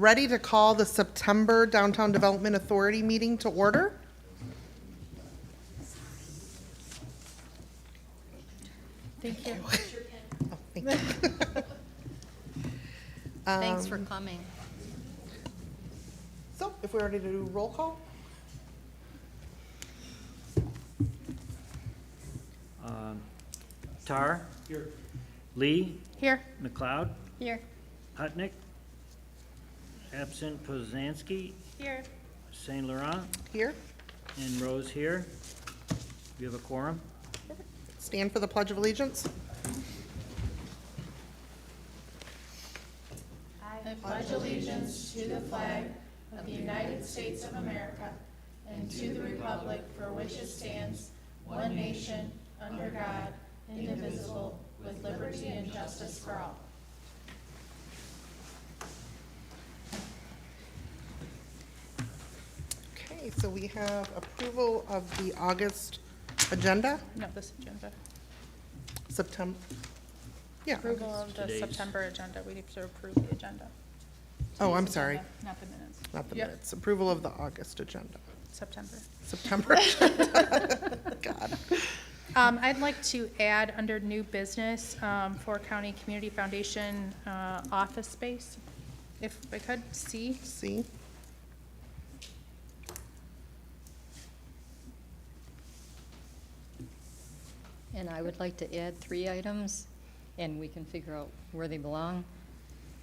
ready to call the September Downtown Development Authority meeting to order. Thank you. Oh, thank you. Thanks for coming. So if we're ready to do roll call? Tar. Here. Lee. Here. McLeod. Here. Hutnick. Absent Poznanski. Here. Saint Laurent. Here. And Rose here. We have a quorum. Stand for the Pledge of Allegiance. I pledge allegiance to the flag of the United States of America and to the republic for which it stands, one nation, under God, indivisible, with liberty and justice for all. Okay, so we have approval of the August agenda, No, this agenda. September. Yeah. Approval of the Today's. September agenda. We need to approve the agenda. Oh, I'm sorry, Not the minutes. not the Yep. minutes. Approval of the August agenda. September. September agenda. God. I'd like to add under new business, for County Community Foundation, office space. If I could, see. See? And I would like to add 3 items, and we can figure out where they belong.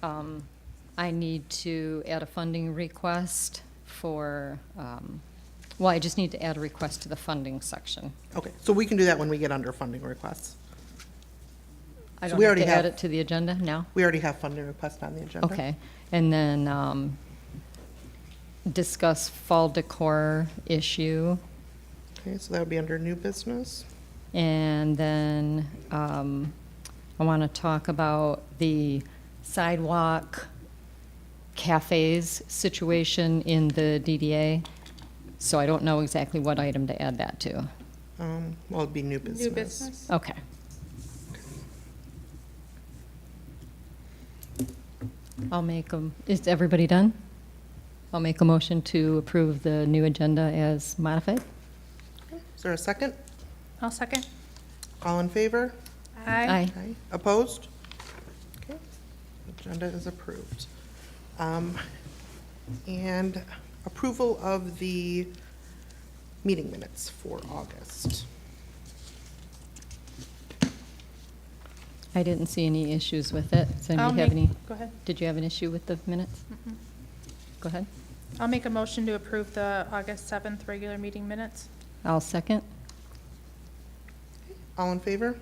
I need to add a funding request for, well, I just need to add a request to the funding section. Okay, so we can do that when we get under funding requests. I So don't we have already to add have- it to the agenda now? We already have funding requests on the agenda. Okay, and then discuss fall decor issue. Okay, so that would be under new business. And then I want to talk about the sidewalk cafes situation in the DDA. So I don't know exactly what item to add that to. Well, it'd be new business. New business. Okay. I'll make a, is everybody done? I'll make a motion to approve the new agenda as modified. Is there a second? I'll second. All in favor? Aye. Aye. Opposed? Okay, agenda is approved. And approval of the meeting minutes for August. I didn't see any issues with it. Does I'll anybody have make- any? Go ahead. Did you have an issue with the minutes? Mhm. Go ahead. I'll make a motion to approve the August 7th regular meeting minutes. I'll second. All in favor?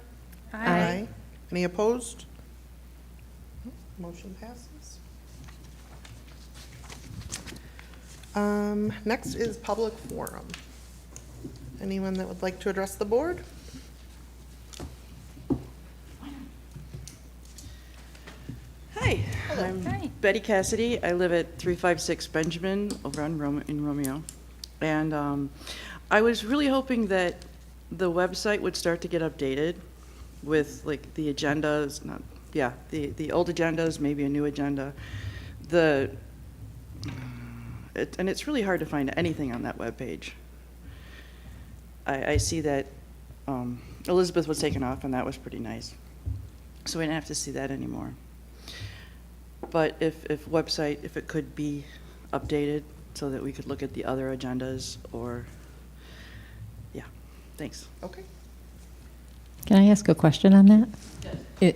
Any opposed? Motion passes. Next is public forum. Anyone that would like to address the board? Hi, Hi. I'm Betty Cassidy. I live at 356 Benjamin over on in Romeo. And I was really hoping that the website would start to get updated with like the agendas, the old agendas, maybe a new agenda. And it's really hard to find anything on that webpage. I see that Elizabeth was taken off, and that was pretty nice. So we didn't have to see that anymore. But if it could be updated so that we could look at the other agendas or, yeah, thanks. Okay. Can I ask a question on that?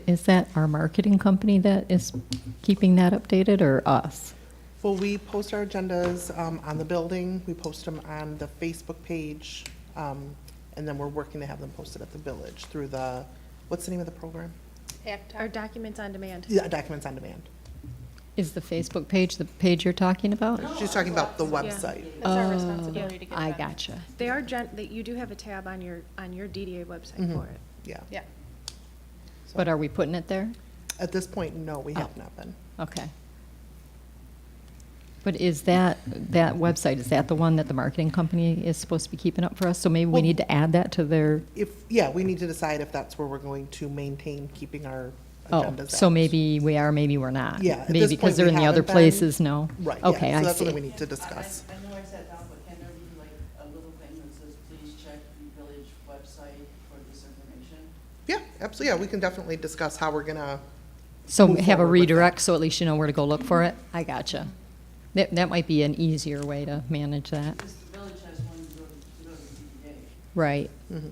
Is that our marketing company that is keeping that updated or us? Well, we post our agendas on the building, we post them on the Facebook page, and then we're working to have them posted at the village through the, what's the name of the program? Our documents on demand. Yeah, Documents on Demand. Is the Facebook page the page you're talking about? She's talking about the website. That's our Oh, responsibility to get I that. gotcha. They are that you do have a tab on your DDA website Mhm. for it. Yeah. Yeah. But are we putting it there? At this point, no, we have Oh. not been. Okay. But is that website, is that the one that the marketing company is supposed to be keeping up for us? So maybe we Well- need to add that to their, Yeah, we need to decide if that's where we're going to maintain keeping our Oh, agendas so out. maybe we are, maybe we're not. Yeah, at Maybe this because point, they're we in the other haven't been. places, no? Right, Okay, yeah, I so that's see. something we need to discuss. I know I sat down, but can there be like a little thing that says, please check the village website for this information? Yeah, absolutely, yeah, we can definitely discuss how we're gonna, So move have a forward with that. redirect, so at least you know where to go look for it? I gotcha. That might be an easier way to manage that. Because the village has one to go to the DDA. Right. mhm.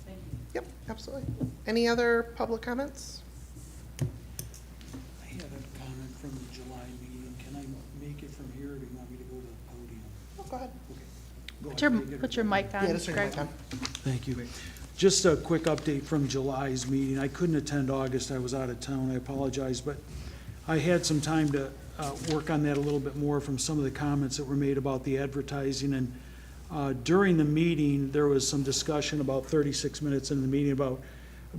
Thank you. Yep, absolutely. Any other public comments? I had a comment from the July meeting. Can I make it from here, or do you want me to go to the podium? Oh, go ahead. Okay. Go ahead, Put your mic on, Yeah, just turn your Greg. mic on. Thank you. Just a quick update from July's meeting. I couldn't attend August, I was out of town, I apologize, but I had some time to work on that a little bit more from some of the comments that were made about the advertising. And during the meeting, there was some discussion about 36 minutes into the meeting about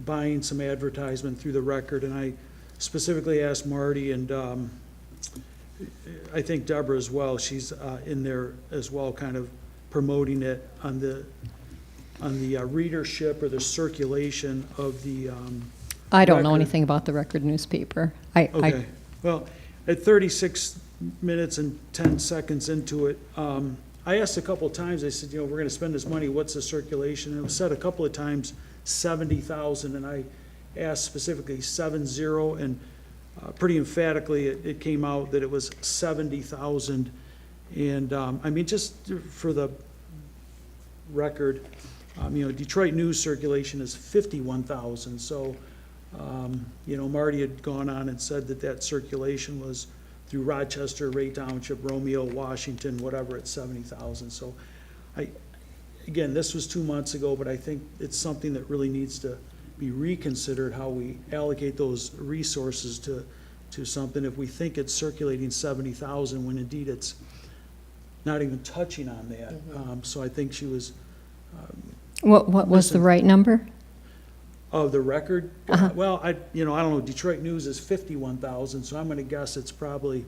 buying some advertisement through the Record. And I specifically asked Marty and I think Deborah as well, she's in there as well, kind of promoting it on the readership or the circulation of the I don't know Record. anything about the Record newspaper. Okay, well, at 36 minutes and 10 seconds into it, I asked a couple of times, I said, we're gonna spend this money, what's the circulation? And it was said a couple of times, 70,000, and I asked specifically 70, and pretty emphatically, it came out that it was 70,000. And, I mean, just for the record, Detroit news circulation is 51,000, so, Marty had gone on and said that circulation was through Rochester, Ray Township, Romeo, Washington, whatever, at 70,000. So again, this was 2 months ago, but I think it's something that really needs to be reconsidered, how we allocate those resources to something. If we think it's circulating 70,000, when indeed it's not even touching on that. So I think she was, What was the Listen. right number? of the Record, Uh-huh. well, I don't know, Detroit News is 51,000, so I'm gonna guess it's probably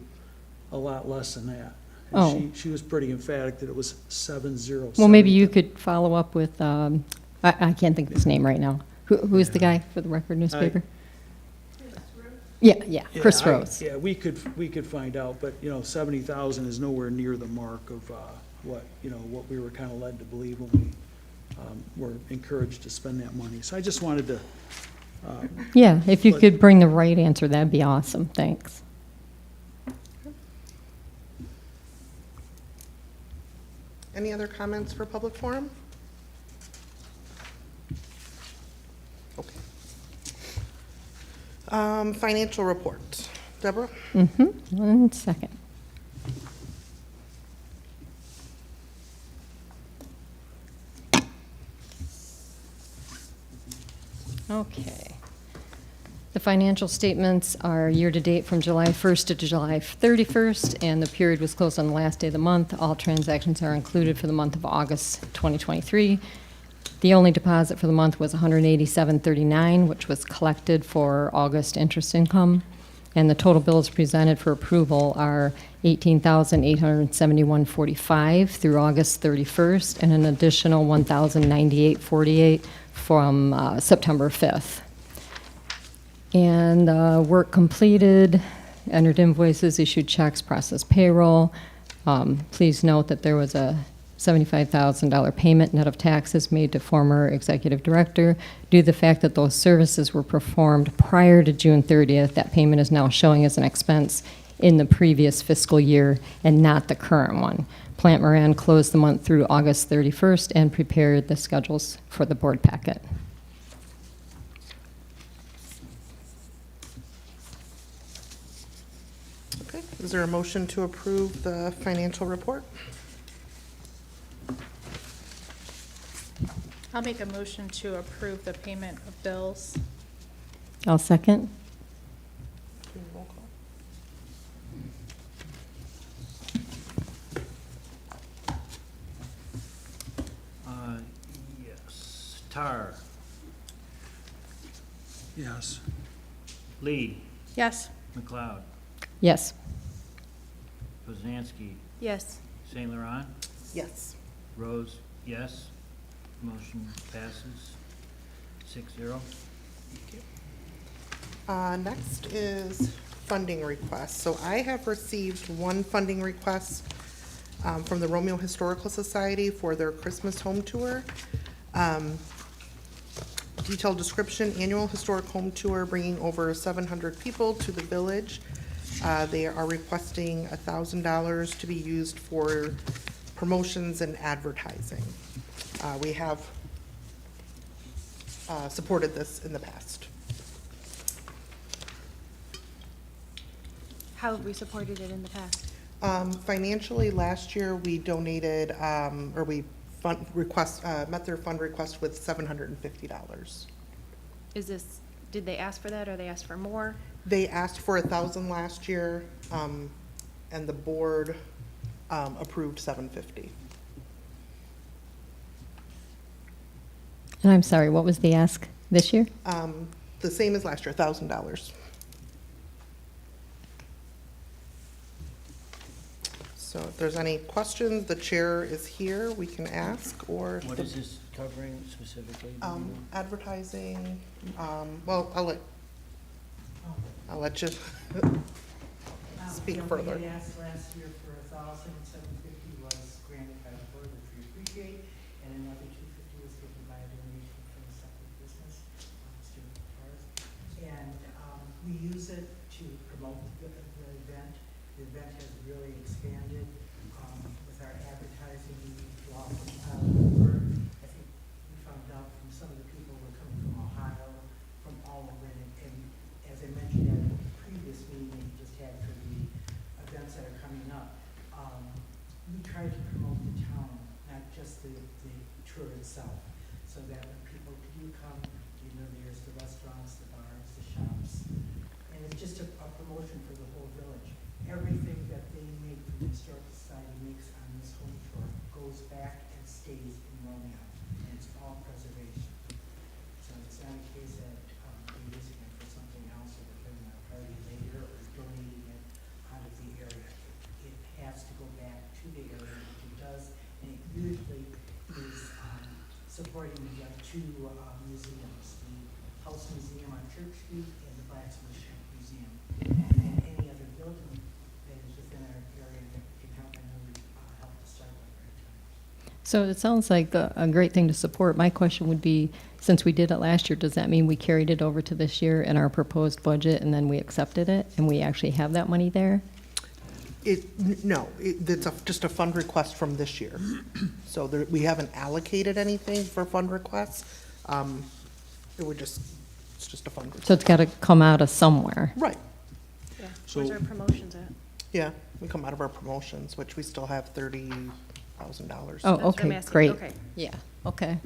a lot less than that. And Oh. she was pretty emphatic that it was 70. Well, maybe you could follow up with, I can't think of his name right now. Who's the guy for the Record newspaper? Yeah, Chris Rose. Yeah, we could find out, but, 70,000 is nowhere near the mark of, what we were kinda led to believe when we, were encouraged to spend that money. So I just wanted to, Yeah, if you But- could bring the right answer, that'd be awesome. Thanks. Any other comments for public forum? Okay. Financial report. Deborah? 1 second. Okay. The financial statements are year-to-date from July 1st to July 31st, and the period was closed on the last day of the month. All transactions are included for the month of August 2023. The only deposit for the month was $187.39, which was collected for August interest income. And the total bills presented for approval are $18,871.45 through August 31st, and an additional $1,098.48 from September 5th. And work completed, entered invoices, issued checks, processed payroll. Please note that there was a $75,000 payment net of taxes made to former executive director. Due to the fact that those services were performed prior to June 30th, that payment is now showing as an expense in the previous fiscal year and not the current one. Plant Moran closed the month through August 31st and prepared the schedules for the board packet. Okay, is there a motion to approve the financial report? I'll make a motion to approve the payment of bills. I'll second. Do a roll call. Yes. Tar, yes. Lee, Yes. McLeod, Yes. Poznanski, Yes. St. Laurent, Yes. Rose, yes. Motion passes 6-0. Next is funding requests. So I have received one funding request from the Romeo Historical Society for their Christmas home tour. Detailed description, annual historic home tour bringing over 700 people to the village. They are requesting $1,000 to be used for promotions and advertising. We have supported this in the past. How have we supported it in the past? Financially, last year, we donated, or we met their fund request with $750. Is this, did they ask for that or they asked for more? They asked for $1,000 last year, and the board approved $750. And I'm sorry, what was the ask this year? The same as last year, $1,000. So if there's any questions, the chair is here, we can ask, or. What is this covering specifically? do you know? Advertising, well, I'll let you speak further. We had asked last year for $1,750 was granted by the board, which we appreciate, and another $250 was given by a donation from a separate business, student cars. And we use it to promote the event. The event has really expanded with our advertising. We draw from all over. I think we found out from some of the people who were coming from Ohio, from all over. And as I mentioned at a previous meeting we just had for the events that are coming up, we try to promote the town, not just the tour itself, so that when people do come, you know, there's the restaurants, the bars, the shops, and it's just a promotion for the whole village. Everything that they make from the Historical Society makes on this home tour goes back and stays in Romeo, and it's all preservation. So it's not a case that we're using it for something else, or we're giving a party later, or donating it out of the area. It has to go back to the area, which it does, and it usually is supporting the two museums, the House Museum on Church Street and the Blacksmith Shop Museum, and any other building that is within our area that can help, and we help to start with our time. So it sounds like a great thing to support. My question would be, since we did it last year, does that mean we carried it over to this year in our proposed budget and then we accepted it and we actually have that money there? No, it's just a fund request from this year. So we haven't allocated anything for fund requests. It's just a fund request. So it's got to come out of somewhere. Right, Yeah. So- Where's our promotions at? yeah, we come out of our promotions, which we still have $30,000. Oh, That's what I'm okay, asking. great. Okay. Yeah, okay.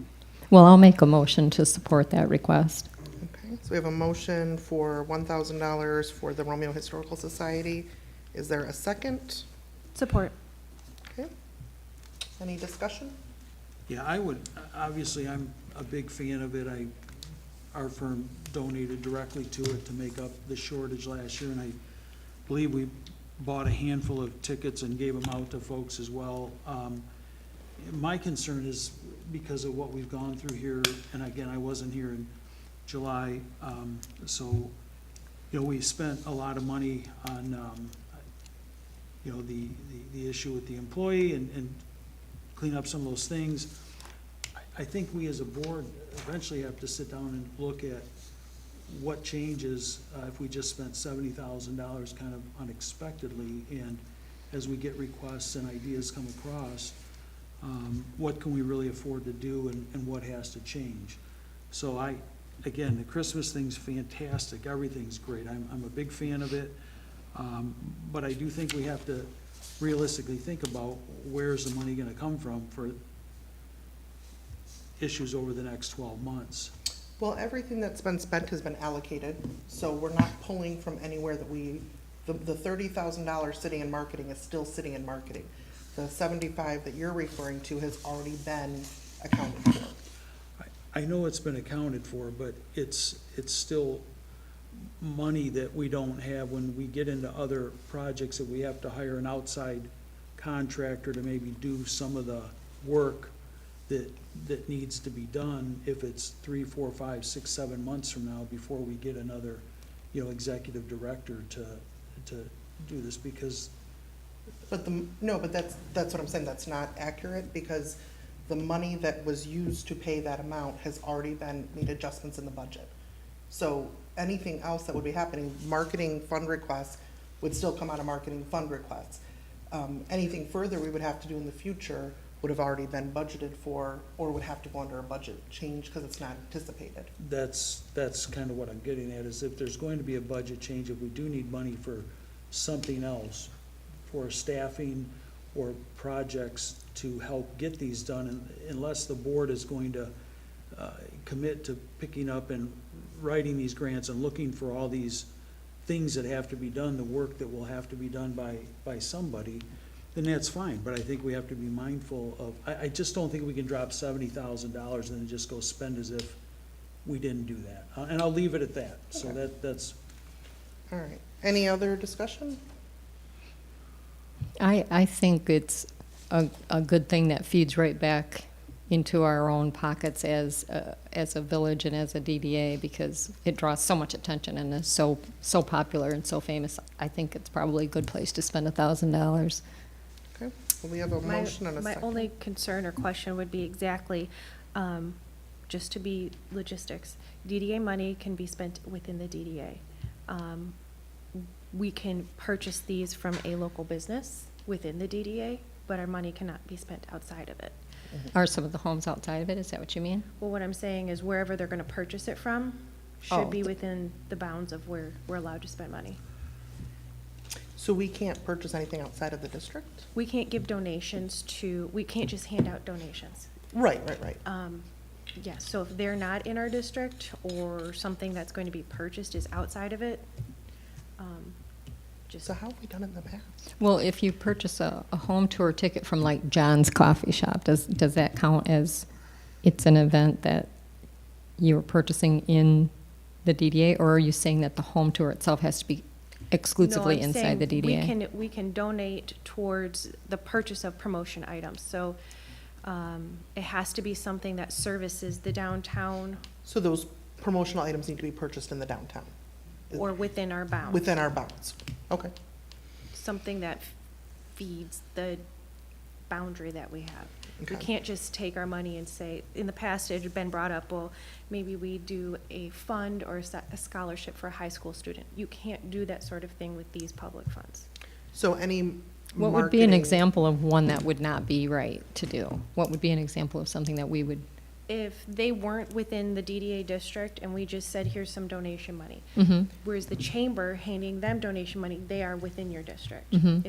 Well, I'll make a motion to support that request. Okay, so we have a motion for $1,000 for the Romeo Historical Society. Is there a second? Support. Okay. Any discussion? Yeah, I would, obviously, I'm a big fan of it. Our firm donated directly to it to make up the shortage last year, and I believe we bought a handful of tickets and gave them out to folks as well. My concern is because of what we've gone through here, and again, I wasn't here in July, so, you know, we spent a lot of money on, you know, the issue with the employee and clean up some of those things. I think we as a board eventually have to sit down and look at what changes if we just spent $70,000 kind of unexpectedly, and as we get requests and ideas come across, what can we really afford to do and what has to change? So again, the Christmas thing's fantastic, everything's great, I'm a big fan of it, but I do think we have to realistically think about where's the money gonna come from for issues over the next 12 months. Well, everything that's been spent has been allocated, so we're not pulling from anywhere that the $30,000 sitting in marketing is still sitting in marketing. The 75 that you're referring to has already been accounted for. I know it's been accounted for, but it's still money that we don't have when we get into other projects that we have to hire an outside contractor to maybe do some of the work that needs to be done if it's 3, 4, 5, 6, 7 months from now before we get another executive director to do this, because But no, but that's what I'm saying, that's not accurate, because the money that was used to pay that amount has already been made adjustments in the budget. So anything else that would be happening, marketing fund requests would still come out of marketing fund requests. Anything further we would have to do in the future would have already been budgeted for, or would have to go under a budget change because it's not anticipated. that's kind of what I'm getting at, is if there's going to be a budget change, if we do need money for something else, for staffing or projects to help get these done, and unless the board is going to commit to picking up and writing these grants and looking for all these things that have to be done, the work that will have to be done by somebody, then that's fine. But I think we have to be mindful of, I just don't think we can drop $70,000 and then just go spend as if we didn't do that. And I'll leave it at that. So Okay. that's, All right, any other discussion? I think it's a good thing that feeds right back into our own pockets as a village and as a DDA, because it draws so much attention and is so popular and so famous. I think it's probably a good place to spend $1,000. Okay, well, we have a motion and a My second. only concern or question would be exactly, just to be logistics, DDA money can be spent within the DDA. We can purchase these from a local business within the DDA, but our money cannot be spent outside of it. Are some of the homes outside of it? Is that what you mean? Well, what I'm saying is wherever they're gonna purchase it from Oh. should be within the bounds of where we're allowed to spend money. So we can't purchase anything outside of the district? We can't give donations we can't just hand out donations. Right. Yes, so if they're not in our district or something that's going to be purchased is outside of it, just, So how have we done it in the past? Well, if you purchase a home tour ticket from like John's Coffee Shop, does that count as it's an event that you're purchasing in the DDA? Or are you saying that the home tour itself has to be exclusively No, I'm inside the saying DDA? we can donate towards the purchase of promotion items. So it has to be something that services the downtown So those promotional items need to be purchased in the downtown, or within our bounds. within our bounds. Okay, Something that feeds the boundary that we have. We Okay. can't just take our money and say, in the past, it had been brought up, well, maybe we do a fund or a scholarship for a high school student. You can't do that sort of thing with these public funds. so any What would be an marketing- example of one that would not be right to do? What would be an example of something that we would? If they weren't within the DDA district and we just said, here's some donation money, Mhm. whereas the chamber handing them donation money, they are within your district. Mhm.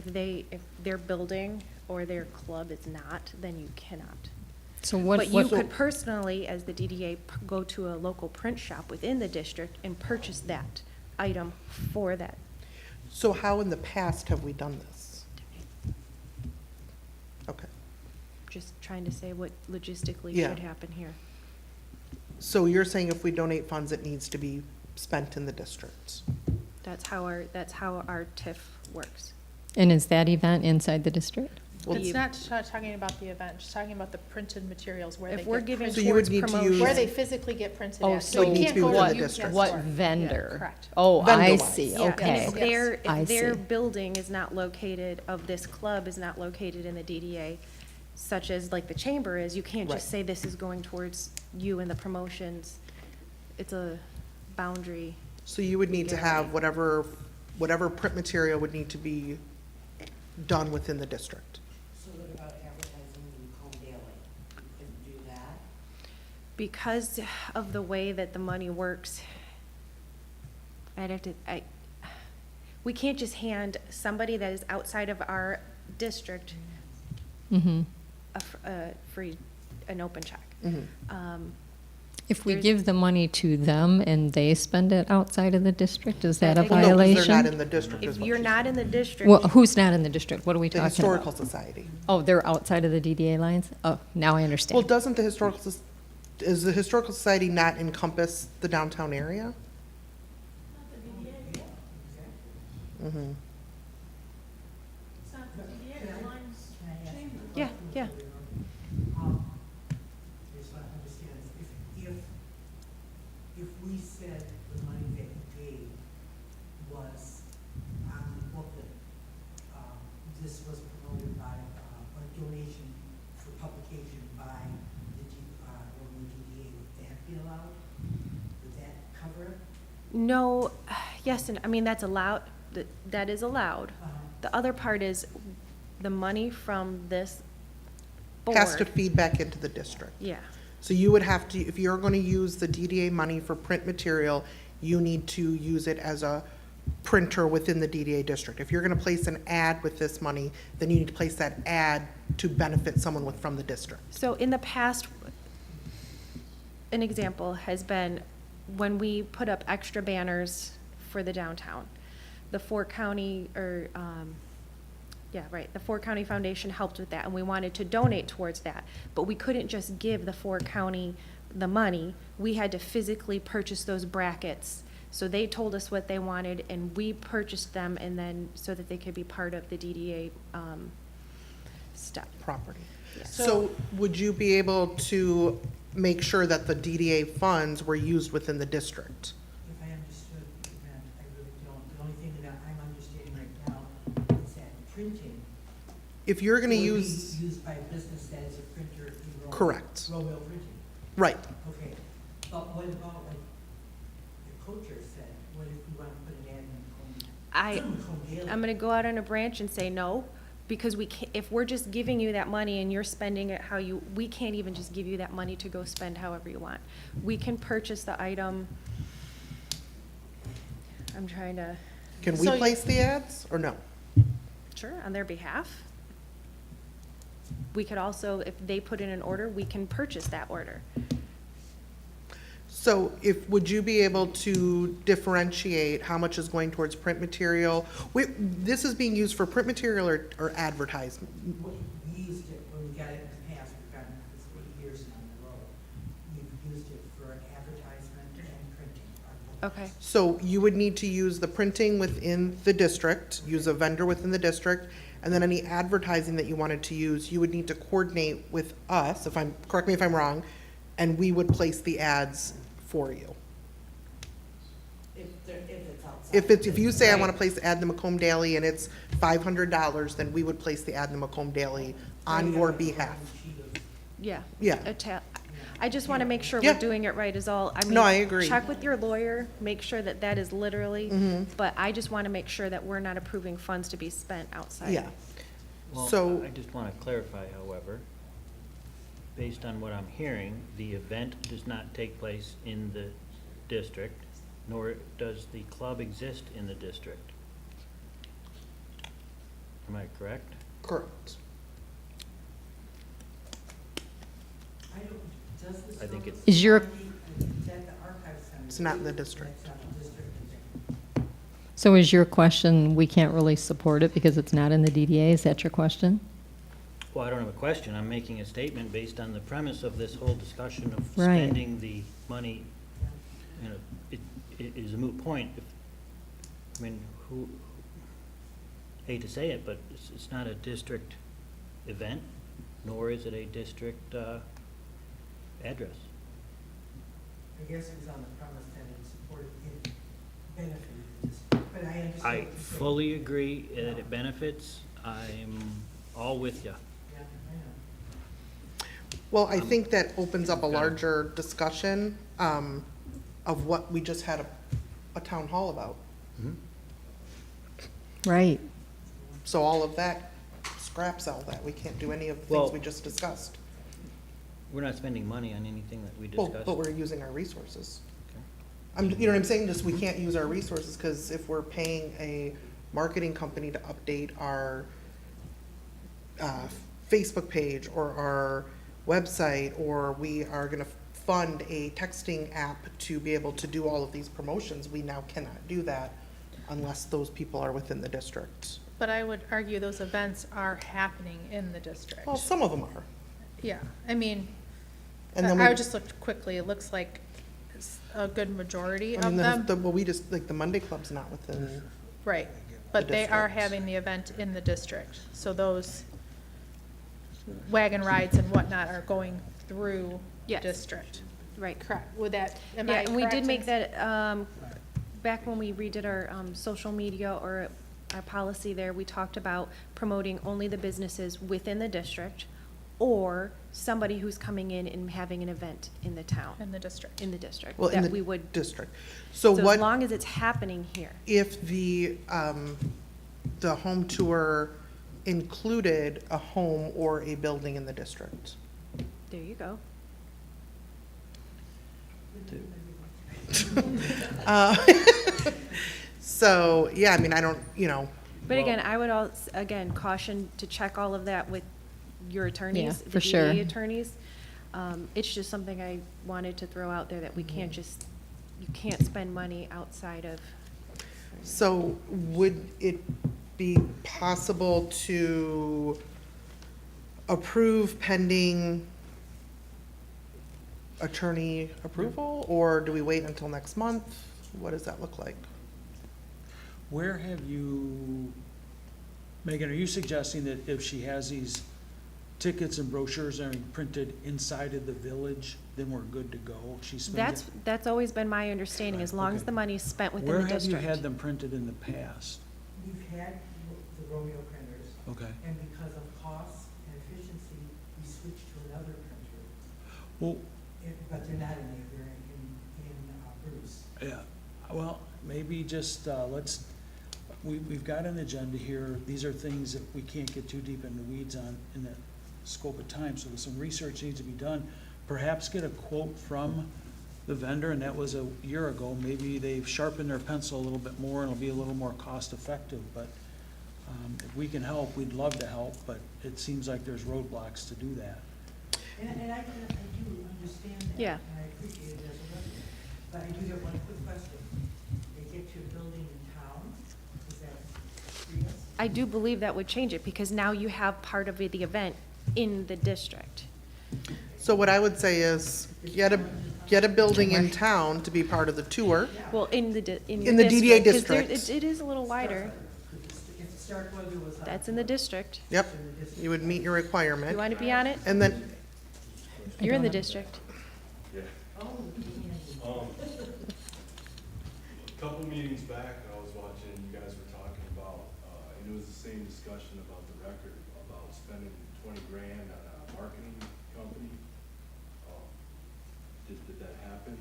If their building or their club is not, then you cannot. So what? But you what- could personally, as the DDA, go to a local print shop within the district and purchase that item for that. So how in the past have we done this? Okay, Just trying to say what logistically Yeah. should happen here. so you're saying if we donate funds, it needs to be spent in the districts? That's how our TIF works. And is that event inside the district? Well, It's not talking about the event, just talking about the printed materials where they If we're get giving So printed, you would towards need to promotion. use- where they physically get printed Oh, at. so it needs to can't be go within to the the district. What store. vendor? Yeah, correct. Oh, I Vendor-wise. see, Yeah, and okay. if their see. building is not located, of this club is not located in the DDA, such as like the chamber is, you can't just Right. say this is going towards you and the promotions. It's a boundary. So you would need to have Guarantee. whatever print material would need to be done within the district. So what about advertising in Home Daily? You couldn't do that? Because of the way that the money works, we can't just hand somebody that is outside of our district Mhm. an open check. Mhm. If we There's- give the money to them and they spend it outside of the district, is that a Well, Well, no, 'cause violation? they're not in the district. is If what you're she's not saying. in the district. Well, who's not in the district? What are we The talking Historical about? Society. Oh, they're outside of the DDA lines? Oh, now I understand. Well, does the Historical Society not encompass the downtown area? Mm-hmm. Yeah, yeah. I just want to understand, if we said the money that you gave publication by the Romeo DDA, would that be allowed? Would that cover it? No, yes, and, I mean, that's allowed, that is allowed. Uh, The other part is the money from this board. Has to feed back into the district. Yeah, So you would have to, if you're gonna use the DDA money for print material, you need to use it as a printer within the DDA district. If you're gonna place an ad with this money, then you need to place that ad to benefit someone from the district. so in the past, an example has been when we put up extra banners for the downtown, the Fort County, or, the Fort County Foundation helped with that, and we wanted to donate towards that. But we couldn't just give the Fort County the money. We had to physically purchase those brackets. So they told us what they wanted, and we purchased them, and then, so that they could be part of the DDA, step. Property. Yeah. So would you be able to make sure that the DDA funds were used within the district? If I understood, then I really don't. The only thing that I'm understanding right now is that printing If you're gonna will be use, used by a business that is a printer in Romeo. Correct. Romeo Printing. right, Okay, but what about, like, the co-chair said, what if we want to put an ad in Macomb Daily? I'm gonna go out on a branch and say no, because we can't, if we're just giving you that money and you're spending it how you, we can't even just give you that money to go spend however you want. We can purchase the item. I'm trying to, can we So- place the ads or no? sure, on their behalf. We could also, if they put in an order, we can purchase that order. So if, would you be able to differentiate how much is going towards print material? This is being used for print material or advertisement? We used it when we got it in the past, we've gotten this 8 years down the road. We've used it for advertisement and printing. Okay, So you would need to use the printing within the district, use a vendor within the district, and then any advertising that you wanted to use, you would need to coordinate with us, correct me if I'm wrong, and we would place the ads for you. If it's outside. If you say I Right. want to place the ad in the Macomb Daily and it's $500, then we would place the ad in the Macomb Daily on your behalf. yeah. Yeah. I just wanna make sure Yeah. we're doing it right is all. I mean, No, I agree. Check with your lawyer, make sure that that is literally, Mhm. but I just wanna make sure that we're not approving funds to be spent outside. Yeah. Well, So- I just want to clarify, however, based on what I'm hearing, the event does not take place in the district, nor does the club exist in the district. Am I correct? Correct. I don't, does this? I think it's- Is your- Is that the archive center? It's not in the district. That's not the district, is it? So is your question, we can't really support it because it's not in the DDA? Is that your question? Well, I don't have a question. I'm making a statement based on the premise of this whole discussion of Right. spending the money. You know, it is a moot point. I mean, hate to say it, but it's not a district event, nor is it a district address. I guess it was on the premise that it supported, it benefited the district, but I understand. I what you're saying. fully agree that it benefits. I'm all with you. Yeah, I know. Well, I think that opens up a Okay. larger discussion of what we just had a town hall about. Right. So all of that scraps all that. We can't do any of the Well- things we just discussed. We're not spending money on anything that we Well, discussed. but we're using our resources. Okay. You know what I'm saying? Just we can't use our resources because if we're paying a marketing company to update our Facebook page or our website, or we are gonna fund a texting app to be able to do all of these promotions, we now cannot do that unless those people are within the district. but I would argue those events are happening in the district. Well, some of them are. Yeah, I mean, And then I we, just looked quickly, it looks like a good majority I mean, of them, well, we just, like, the Monday Club's not within, right. But they are district. having the event in the district, so those wagon rides and whatnot are going through the Yes. district. Right. Correct, would that, am Yeah, I and we correct did make in- that, back when we redid our, social media or our policy there, we talked about promoting only the businesses within the district or somebody who's coming in and having an event in the town, In the district. in the district. Well, in that the we would. district. So So as what, long as it's happening here. if the home tour included a home or a building in the district? There you go. Uh, So, yeah, I mean, I don't, But again, I would again, caution to check all of that with your attorneys. Yeah, the for sure. DDA attorneys. It's just something I wanted to throw out there that we can't just, you can't spend money outside of. so would it be possible to approve pending attorney approval, or do we wait until next month? What does that look like? Where have you, Megan, are you suggesting that if she has these tickets and brochures that are printed inside of the village, then we're good to go? She's spending. That's always been my understanding, as long as Okay. the money's spent within Where the have you district. had them printed in the past? We've had the Romeo printers, Okay. and because of cost and efficiency, we switched to another printer. Well, But they're not in there, they're in Bruce. yeah, well, maybe just, we've got an agenda here. These are things that we can't get too deep in the weeds on in the scope of time, so some research needs to be done. Perhaps get a quote from the vendor, and that was a year ago. Maybe they've sharpened their pencil a little bit more, and it'll be a little more cost-effective, but if we can help, we'd love to help, but it seems like there's roadblocks to do that. And I do understand that. Yeah. And I appreciate it as a resident. But I do have one quick question. They get to a building in town, is that free us? I do believe that would change it, because now you have part of the event in the district. So what I would say is, get a building in town to be part of the tour. Well, in the In the DDA 'cause there- district. It is a little wider. If Starkweather was on. That's in the district. Yep, you would meet your You requirement. want to be on it? And then, You're in the district. Oh, A couple meetings back, I was watching, you guys were talking about, and it was the same discussion about the record, about spending 20 grand on a marketing company. Did that happen?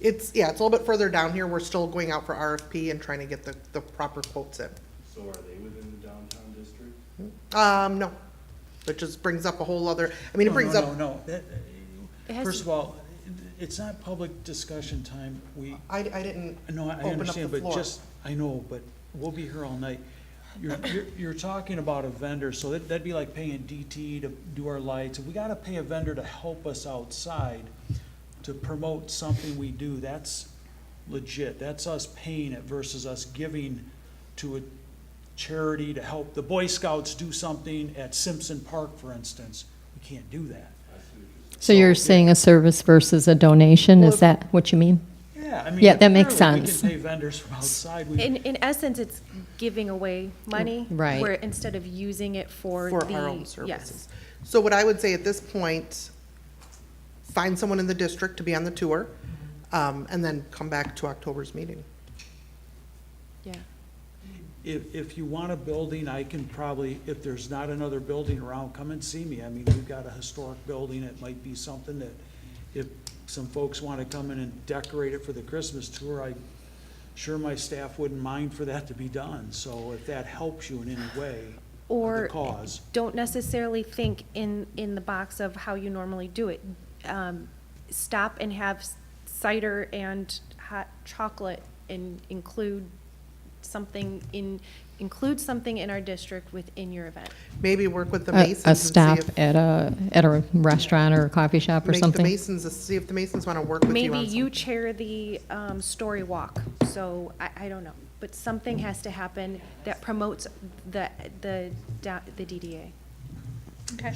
it's a little bit further down here. We're still going out for RFP and trying to get the proper quotes in. So are they within the downtown district? No, it just brings up a whole other, I mean, it No, brings no, up, No, no, It has first to- of all, it's not public discussion time. I didn't No, I open up understand, the but floor. just, I know, but we'll be here all night. You're talking about a vendor, so that'd be like paying DT to do our lights. If we gotta pay a vendor to help us outside to promote something we do, that's legit. That's us paying it versus us giving to a charity to help the Boy Scouts do something at Simpson Park, for instance. We can't do that. So you're saying a service versus a donation, is that what you mean? Yeah, I mean. Yeah, that makes clearly sense. We can pay vendors from outside. We- In essence, it's giving away money. Right. Where instead of using it for the. our own Yes. services. So what I would say at this point, find someone in the district to be on the tour, and then come back to October's meeting. Yeah. If you want a building, I can probably, if there's not another building around, come and see me. I mean, we've got a historic building. It might be something that if some folks want to come in and decorate it for the Christmas tour, I'm sure my staff wouldn't mind for that to be done. So if that helps you in any way, of Or the cause. don't necessarily think in the box of how you normally do it. Stop and have cider and hot chocolate and include something in our district within your event. Maybe work with the Masons A and see stop if, at a restaurant or a coffee shop or make the something? Masons, see if the Masons want to work with you Maybe on you something. chair the story walk, so I don't know. But something has to happen that promotes the DDA. Okay.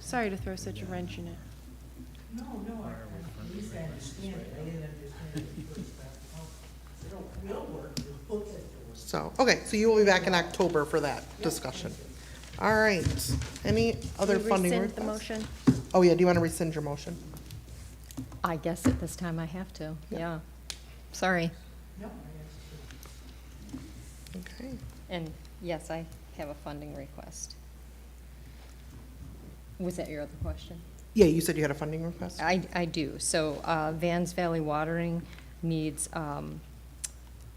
Sorry to throw such a wrench in it. No, at least I understand it. I didn't understand it at first, but it'll work. We'll get it to work. So, okay, so you will be back in October for that discussion. All right, any other Can we funding rescind requests? the motion? Oh, yeah, do you want to rescind your motion? I guess at this time I have to, yeah. Sorry. No, I Okay. And yes, I have a funding request. Was that your other question? Yeah, you said you had a funding request? I do. So Vans Valley Watering needs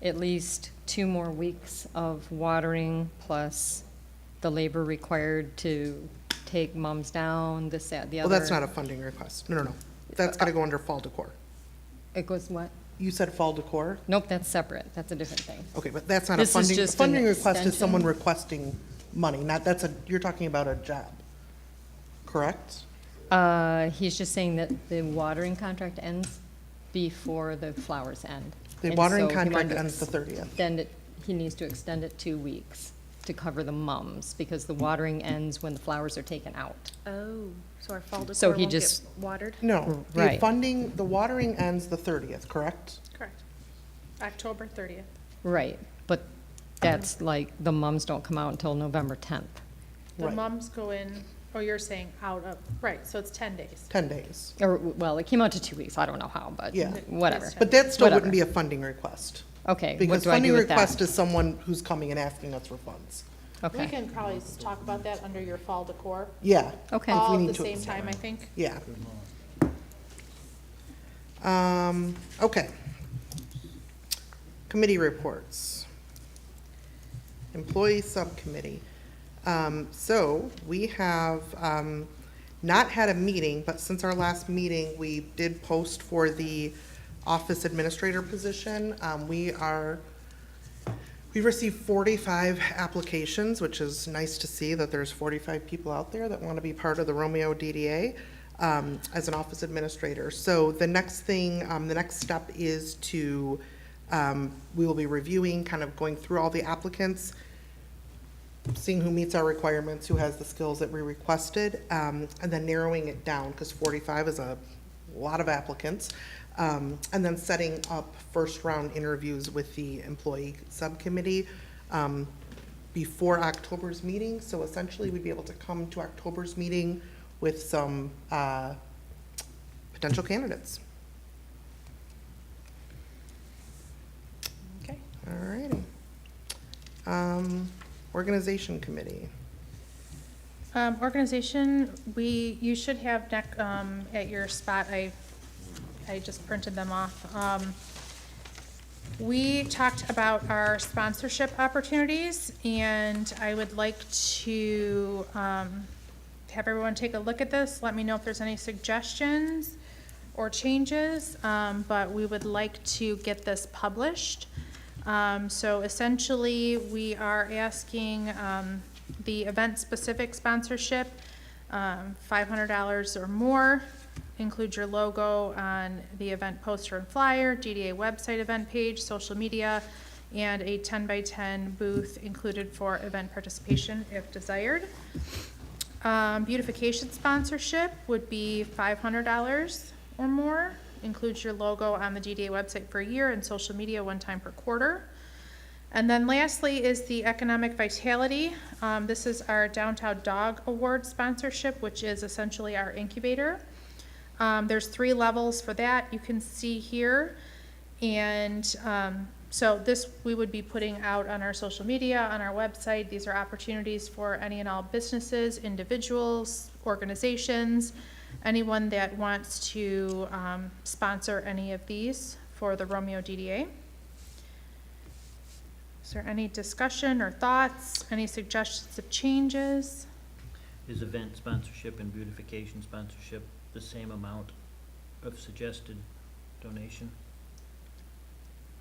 at least 2 more weeks of watering, plus the labor required to take mums down, this, that, the Well, other. that's not a funding request. No. That's gotta go under fall decor. It goes what? You said fall decor? Nope, that's separate. That's a different thing. Okay, but that's not a This is funding, just an funding request is extension? someone requesting money, not, you're talking about a job, correct? He's just saying that the watering contract ends before the flowers end. The And watering so he wanted contract to ends the 30th. He needs to extend it 2 weeks to cover the mums, because the watering ends when the flowers are taken out. Oh, so our fall decor So he won't get just- watered? No, the Right. funding, the watering ends the 30th, correct? Correct. October 30th. Right, but that's like, the mums don't come out until November 10th. The Right. mums go in, oh, you're saying out of, right, so it's 10 days. 10 days. Or, well, it came out to 2 weeks, I don't know how, but Yeah. whatever. But that still Whatever. wouldn't be a funding request. Okay, what Because do I funding do with request that? is someone who's coming and asking us for funds. We Okay, can probably talk about that under your fall decor. Yeah. okay. If we All at need the to same extend. time, I think. Yeah. Okay. Committee reports. Employee subcommittee. So we have not had a meeting, but since our last meeting, we did post for the office administrator position. We've received 45 applications, which is nice to see that there's 45 people out there that want to be part of the Romeo DDA as an office administrator. So the next thing, the next step is to, we will be reviewing, kind of going through all the applicants, seeing who meets our requirements, who has the skills that we requested, and then narrowing it down, because 45 is a lot of applicants. And then setting up first-round interviews with the employee subcommittee before October's meeting. So essentially, we'd be able to come to October's meeting with some potential candidates. Okay. All righty. Organization committee. Organization, you should have at your spot, I just printed them off. We talked about our sponsorship opportunities, and I would like to have everyone take a look at this. Let me know if there's any suggestions or changes, but we would like to get this published. So essentially, we are asking the event-specific sponsorship, $500 or more. Include your logo on the event poster and flyer, DDA website event page, social media, and a 10x10 booth included for event participation if desired. Beautification sponsorship would be $500 or more. Includes your logo on the DDA website for a year and social media 1 time per quarter. And then lastly is the Economic Vitality. This is our Downtown Dog Award sponsorship, which is essentially our incubator. There's 3 levels for that you can see here. And so this we would be putting out on our social media, on our website. These are opportunities for any and all businesses, individuals, organizations, anyone that wants to sponsor any of these for the Romeo DDA. Is there any discussion or thoughts, any suggestions of changes? Is event sponsorship and beautification sponsorship the same amount of suggested donation?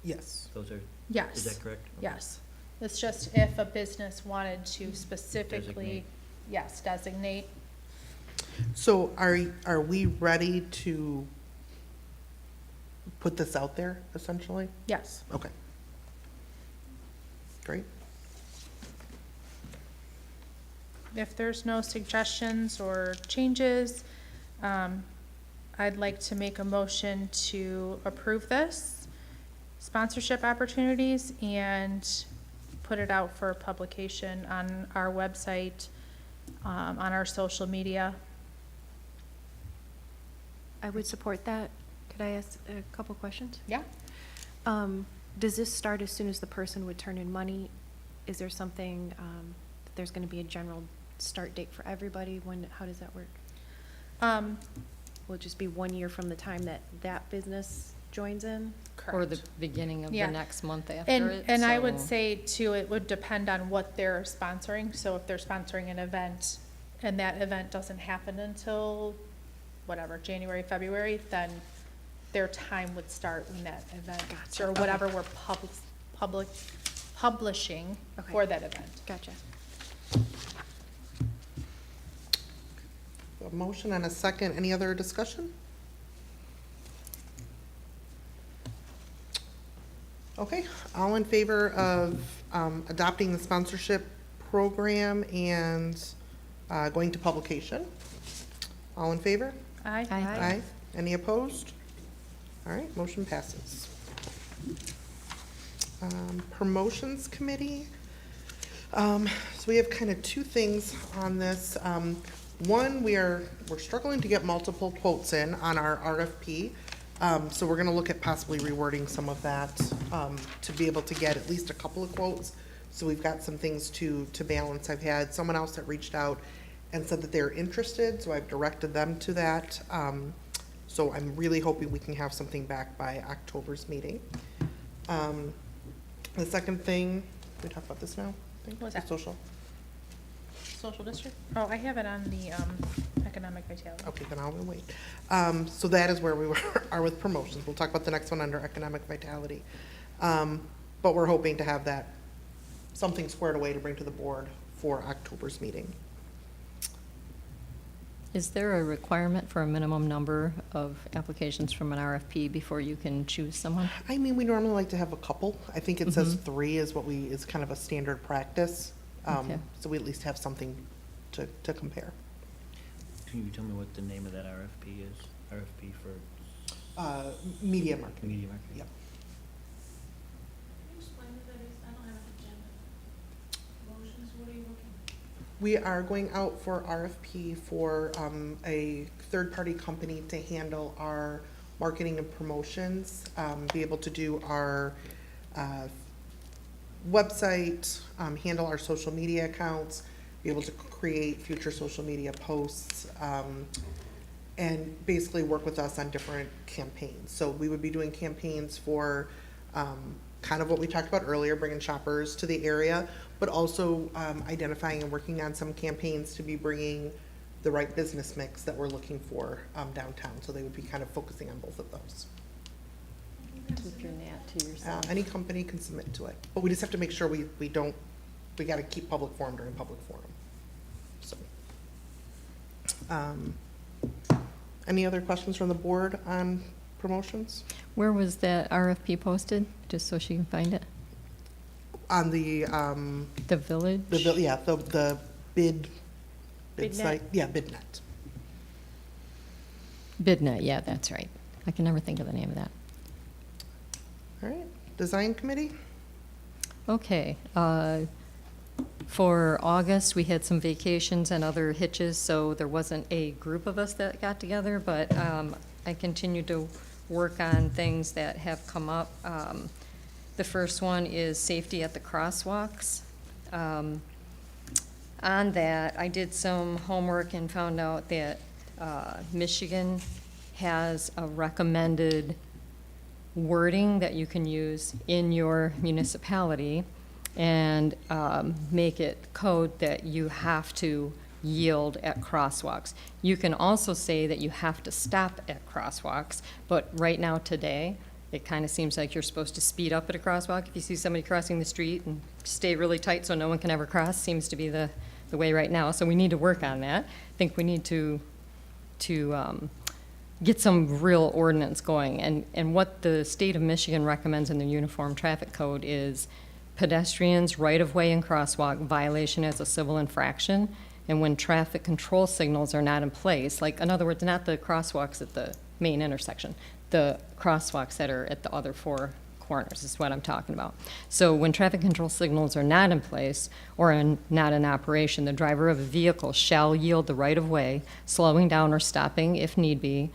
Yes. Those are, Yes. is that correct? Okay. Yes. It's just if a business wanted to specifically, Designate. yes, designate. So are we ready to put this out there, essentially? Yes. Okay. Great. If there's no suggestions or changes, I'd like to make a motion to approve this sponsorship opportunities and put it out for publication on our website, on our social media. I would support that. Could I ask a couple questions? Yeah. Does this start as soon as the person would turn in money? Is there something, that there's gonna be a general start date for everybody? How does that work? Um, Will it just be 1 year from the time that that business joins in? Or the beginning of the Yeah. next month after And, it. and I would so- say too, it would depend on what they're sponsoring. So if they're sponsoring an event and that event doesn't happen until whatever, January, February, then their time would start when that event, Gotcha, or okay. whatever we're publishing Okay. for that event. Gotcha. A motion and a second. Any other discussion? Okay, all in favor of adopting the sponsorship program and going to publication? All in favor? Aye. Aye. Any opposed? All right, motion passes. Promotions committee. So we have kind of two things on this. One, we're struggling to get multiple quotes in on our RFP. So we're gonna look at possibly rewording some of that, to be able to get at least a couple of quotes. So we've got some things to balance. I've had someone else that reached out and said that they're interested, so I've directed them to that. So I'm really hoping we can have something back by October's meeting. The second thing, we talk about this now? I think? What's The that? Social. Social district? Oh, I have it on the, economic vitality. Okay, then I'll wait. So that is where we are with promotions. We'll talk about the next one under economic vitality. But we're hoping to have that, something squared away to bring to the board for October's meeting. Is there a requirement for a minimum number of applications from an RFP before you can choose someone? I mean, we normally like to have a couple. I think it says 3 is is kind of a standard practice. Okay. So we at least have something to compare. Can you tell me what the name of that RFP is? RFP for Media marketing. media marketing? Yep. Can you explain what that is? I don't have an agenda. Motions, what are you looking? We are going out for RFP for a third-party company to handle our marketing and promotions, be able to do our website, handle our social media accounts, be able to create future social media posts, and basically work with us on different campaigns. So we would be doing campaigns for kind of what we talked about earlier, bringing shoppers to the area, but also identifying and working on some campaigns to be bringing the right business mix that we're looking for downtown. So they would be kind of focusing on both of those. Keep your gnat to yourself. Any company can submit to it, but we just have to make sure we don't, we gotta keep public forum during public forum. So. Any other questions from the board on promotions? Where was that RFP posted, just so she can find it? On the, The village? the bid BidNet. site, yeah, BidNet. BidNet, yeah, that's right. I can never think of the name of that. All right, design committee? Okay, for August, we had some vacations and other hitches, so there wasn't a group of us that got together, but I continued to work on things that have come up. The first one is safety at the crosswalks. On that, I did some homework and found out that Michigan has a recommended wording that you can use in your municipality and make it code that you have to yield at crosswalks. You can also say that you have to stop at crosswalks, but right now, today, it kind of seems like you're supposed to speed up at a crosswalk. If you see somebody crossing the street and stay really tight so no one can ever cross, seems to be the way right now. So we need to work on that. I think we need to get some real ordinance going. And what the state of Michigan recommends in the Uniform Traffic Code is pedestrians, right-of-way and crosswalk violation as a civil infraction. And when traffic control signals are not in place, like, in other words, not the crosswalks at the main intersection, the crosswalks that are at the other four corners is what I'm talking about. So when traffic control signals are not in place or not in operation, the driver of a vehicle shall yield the right-of-way, slowing down or stopping if need be,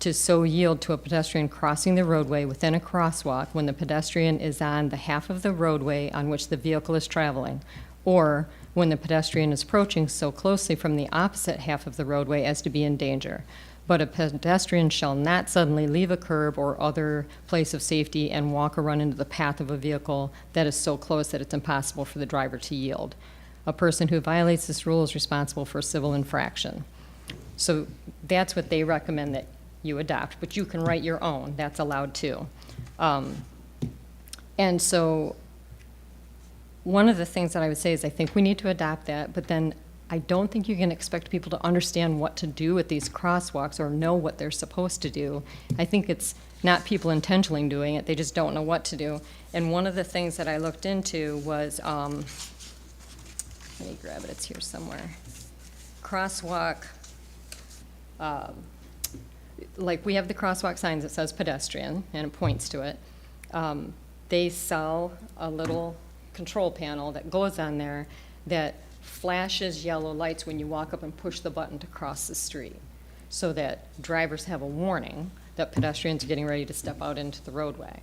to so yield to a pedestrian crossing the roadway within a crosswalk when the pedestrian is on the half of the roadway on which the vehicle is traveling, or when the pedestrian is approaching so closely from the opposite half of the roadway as to be in danger. But a pedestrian shall not suddenly leave a curb or other place of safety and walk or run into the path of a vehicle that is so close that it's impossible for the driver to yield. A person who violates this rule is responsible for a civil infraction. So that's what they recommend that you adopt, but you can write your own. That's allowed too. And so one of the things that I would say is I think we need to adopt that, but then I don't think you can expect people to understand what to do with these crosswalks or know what they're supposed to do. I think it's not people intentionally doing it, they just don't know what to do. And one of the things that I looked into was, let me grab it, it's here somewhere. Crosswalk, like we have the crosswalk signs that says pedestrian and it points to it. They sell a little control panel that goes on there that flashes yellow lights when you walk up and push the button to cross the street, so that drivers have a warning that pedestrians are getting ready to step out into the roadway.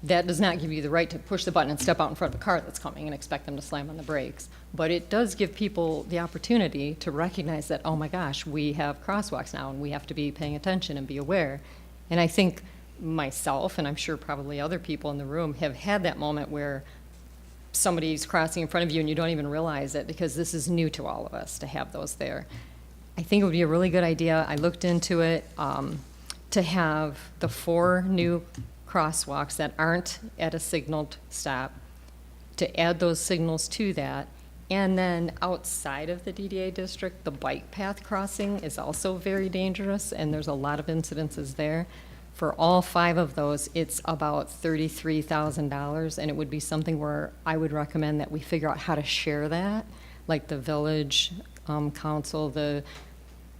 That does not give you the right to push the button and step out in front of a car that's coming and expect them to slam on the brakes. But it does give people the opportunity to recognize that, oh my gosh, we have crosswalks now and we have to be paying attention and be aware. And I think myself, and I'm sure probably other people in the room, have had that moment where somebody's crossing in front of you and you don't even realize it, because this is new to all of us to have those there. I think it would be a really good idea. I looked into it, to have the 4 new crosswalks that aren't at a signaled stop, to add those signals to that. And then outside of the DDA district, the bike path crossing is also very dangerous, and there's a lot of incidences there. For all 5 of those, it's about $33,000, and it would be something where I would recommend that we figure out how to share that, like the village council,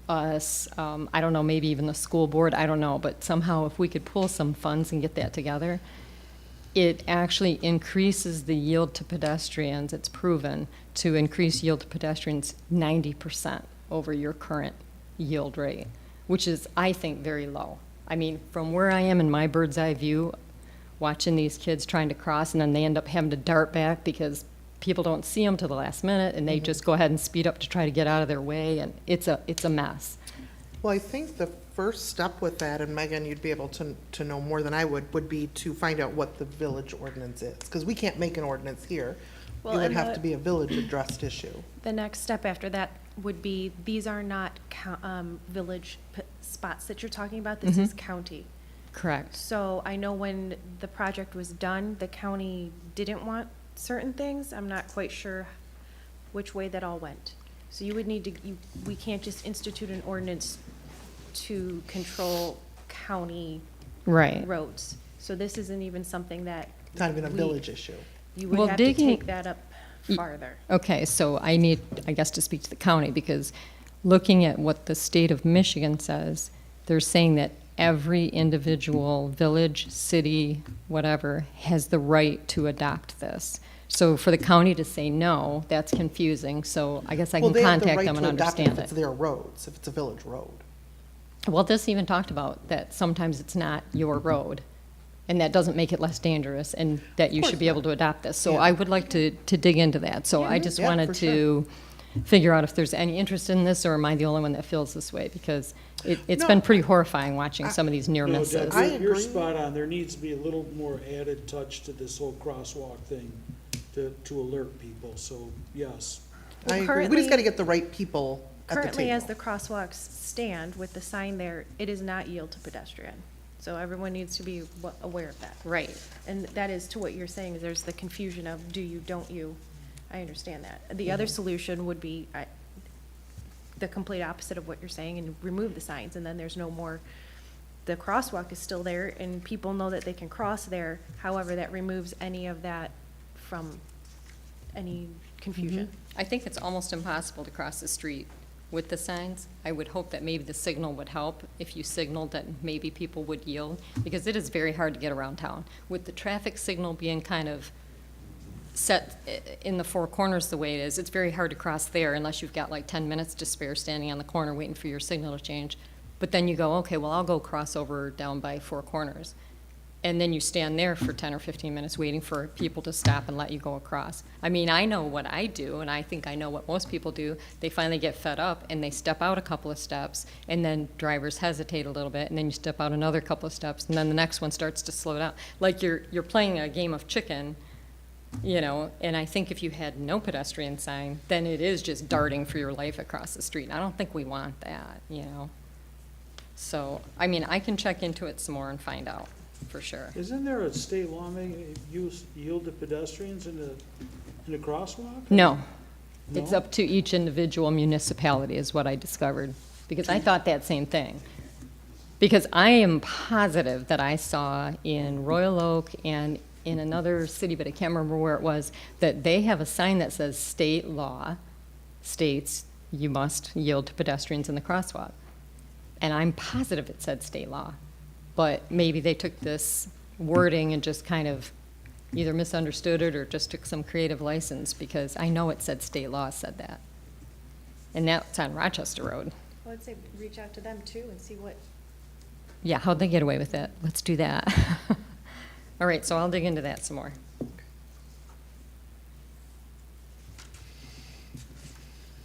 us, I don't know, maybe even the school board, I don't know, but somehow if we could pull some funds and get that together, it actually increases the yield to pedestrians. It's proven to increase yield to pedestrians 90% over your current yield rate, which is, I think, very low. I mean, from where I am in my bird's eye view, watching these kids trying to cross, and then they end up having to dart back because people don't see them till the last minute, and they just go ahead and speed up to try to get out of their way, and it's a mess. Well, I think the first step with that, and Megan, you'd be able to know more than I would be to find out what the village ordinance is, because we can't make an ordinance here. Well, It would and have to be a village addressed issue. The next step after that would be, these are not village spots that you're talking about, this is county. Correct. So I know when the project was done, the county didn't want certain things. I'm not quite sure which way that all went. So you would need to, we can't just institute an ordinance to control county Right. roads. So this isn't even something that. It's not even a we- village issue. You would Well, have to digging- take that up farther. Okay, so I need, I guess, to speak to the county, because looking at what the state of Michigan says, they're saying that every individual village, city, whatever, has the right to adopt this. So for the county to say no, that's confusing, so I guess I Well, can they have the contact right them and to adopt it understand if it's it. their roads, if it's a village road. Well, this even talked about that sometimes it's not your road, and that doesn't make it less dangerous, and that you Of should course be able to adopt this. So Yeah. I would like to dig into that. So I just Yeah, wanted for to figure out if there's any interest in this, or am I the only one that feels this way? Because it's No, been pretty horrifying watching some of these near No, misses. Deb, I you're agree. spot on. There needs to be a little more added touch to this whole crosswalk thing to alert people, so yes. Well, I agree. We currently- just gotta get the right people at the table. Currently, as the crosswalks stand with the sign there, it is not yield to pedestrian. So everyone needs to be aware of that. Right. And that is to what you're saying, is there's the confusion of do you, don't you? I understand that. The other solution would be the complete opposite of what you're saying, and remove the signs, and then there's no more, the crosswalk is still there, and people know that they can cross there. However, that removes any of that from any confusion. I think it's almost impossible to cross the street with the signs. I would hope that maybe the signal would help, if you signaled that maybe people would yield, because it is very hard to get around town. With the traffic signal being kind of set in the 4 corners the way it is, it's very hard to cross there unless you've got like 10 minutes to spare standing on the corner waiting for your signal to change. But then you go, okay, well, I'll go cross over down by 4 corners. and then you stand there for 10 or 15 minutes waiting for people to stop and let you go across. I mean, I know what I do, and I think I know what most people do. They finally get fed up, and they step out a couple of steps, and then drivers hesitate a little bit, and then you step out another couple of steps, and then the next one starts to slow down. Like you're playing a game of chicken, you know, and I think if you had no pedestrian sign, then it is just darting for your life across the street. And I don't think we want that, you know. So, I mean, I can check into it some more and find out, for sure. Isn't there a state law making use yield to pedestrians in the crosswalk? No. It's No? up to each individual municipality is what I discovered, because I thought that same thing. Because I am positive that I saw in Royal Oak and in another city, but I can't remember where it was, that they have a sign that says state law states you must yield to pedestrians in the crosswalk. And I'm positive it said state law. But maybe they took this wording and just kind of either misunderstood it or just took some creative license, because I know it said state law said that. And that's on Rochester Road. I would say reach out to them too and see what. Yeah, how'd they get away with it? Let's do that. All right, so I'll dig into that some more.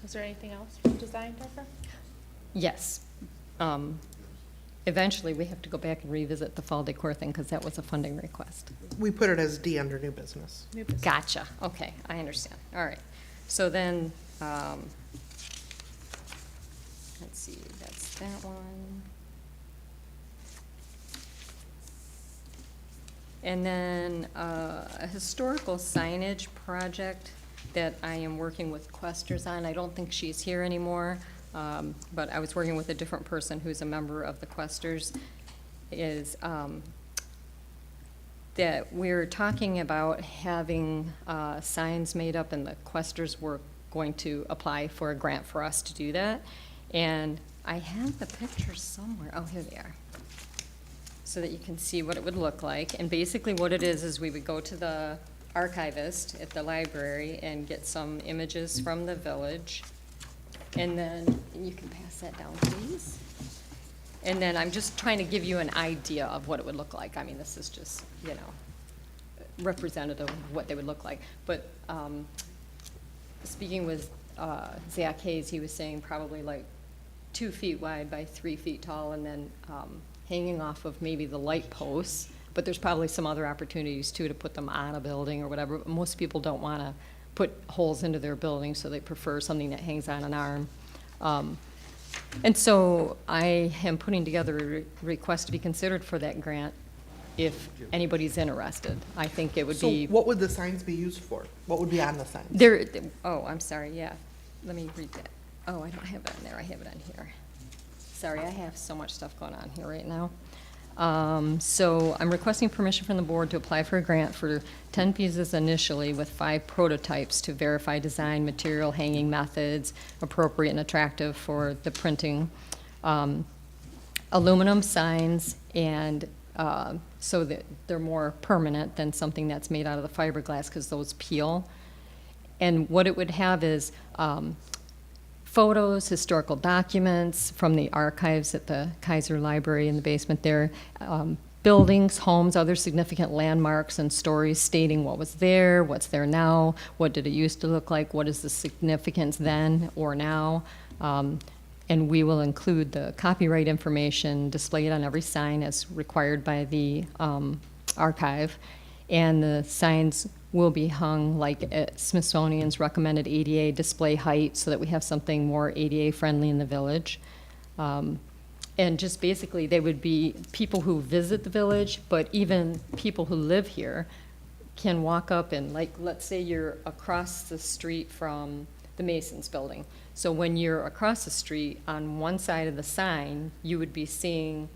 Is there anything else from design, Deborah? Yes. Eventually, we have to go back and revisit the fall decor thing, because that was a funding request. We put it as D under new business. New business. Gotcha, okay, I understand. All right, so then, let's see, that's that one. And then a historical signage project that I am working with Questers on. I don't think she's here anymore, but I was working with a different person who's a member of the Questers, is that we're talking about having signs made up, and the Questers were going to apply for a grant for us to do that. And I have the pictures somewhere. Oh, here they are, so that you can see what it would look like. And basically what it is we would go to the archivist at the library and get some images from the village. And then you can pass that down, please. And then I'm just trying to give you an idea of what it would look like. I mean, this is just, you know, representative of what they would look like. But speaking with Zach Hayes, he was saying probably like 2 feet wide by 3 feet tall, and then hanging off of maybe the light posts, but there's probably some other opportunities too to put them on a building or whatever. Most people don't want to put holes into their building, so they prefer something that hangs on an arm. And so I am putting together a request to be considered for that grant if anybody's interested. I think it would So be. what would the signs be used for? What would be on the signs? Oh, I'm sorry, yeah. Let me read that. Oh, I don't have it on there, I have it on here. Sorry, I have so much stuff going on here right now. So I'm requesting permission from the board to apply for a grant for 10 pieces initially, with 5 prototypes to verify design, material, hanging methods, appropriate and attractive for the printing. Aluminum signs, and so that they're more permanent than something that's made out of the fiberglass, because those peel. And what it would have is photos, historical documents from the archives at the Kaiser Library in the basement there, buildings, homes, other significant landmarks, and stories stating what was there, what's there now, what did it used to look like, what is the significance then or now. And we will include the copyright information, display it on every sign as required by the archive. And the signs will be hung like at Smithsonian's recommended ADA display height, so that we have something more ADA friendly in the village. And just basically, they would be people who visit the village, but even people who live here can walk up and, like, let's say you're across the street from the Masons building. So when you're across the street, on one side of the sign, you would be seeing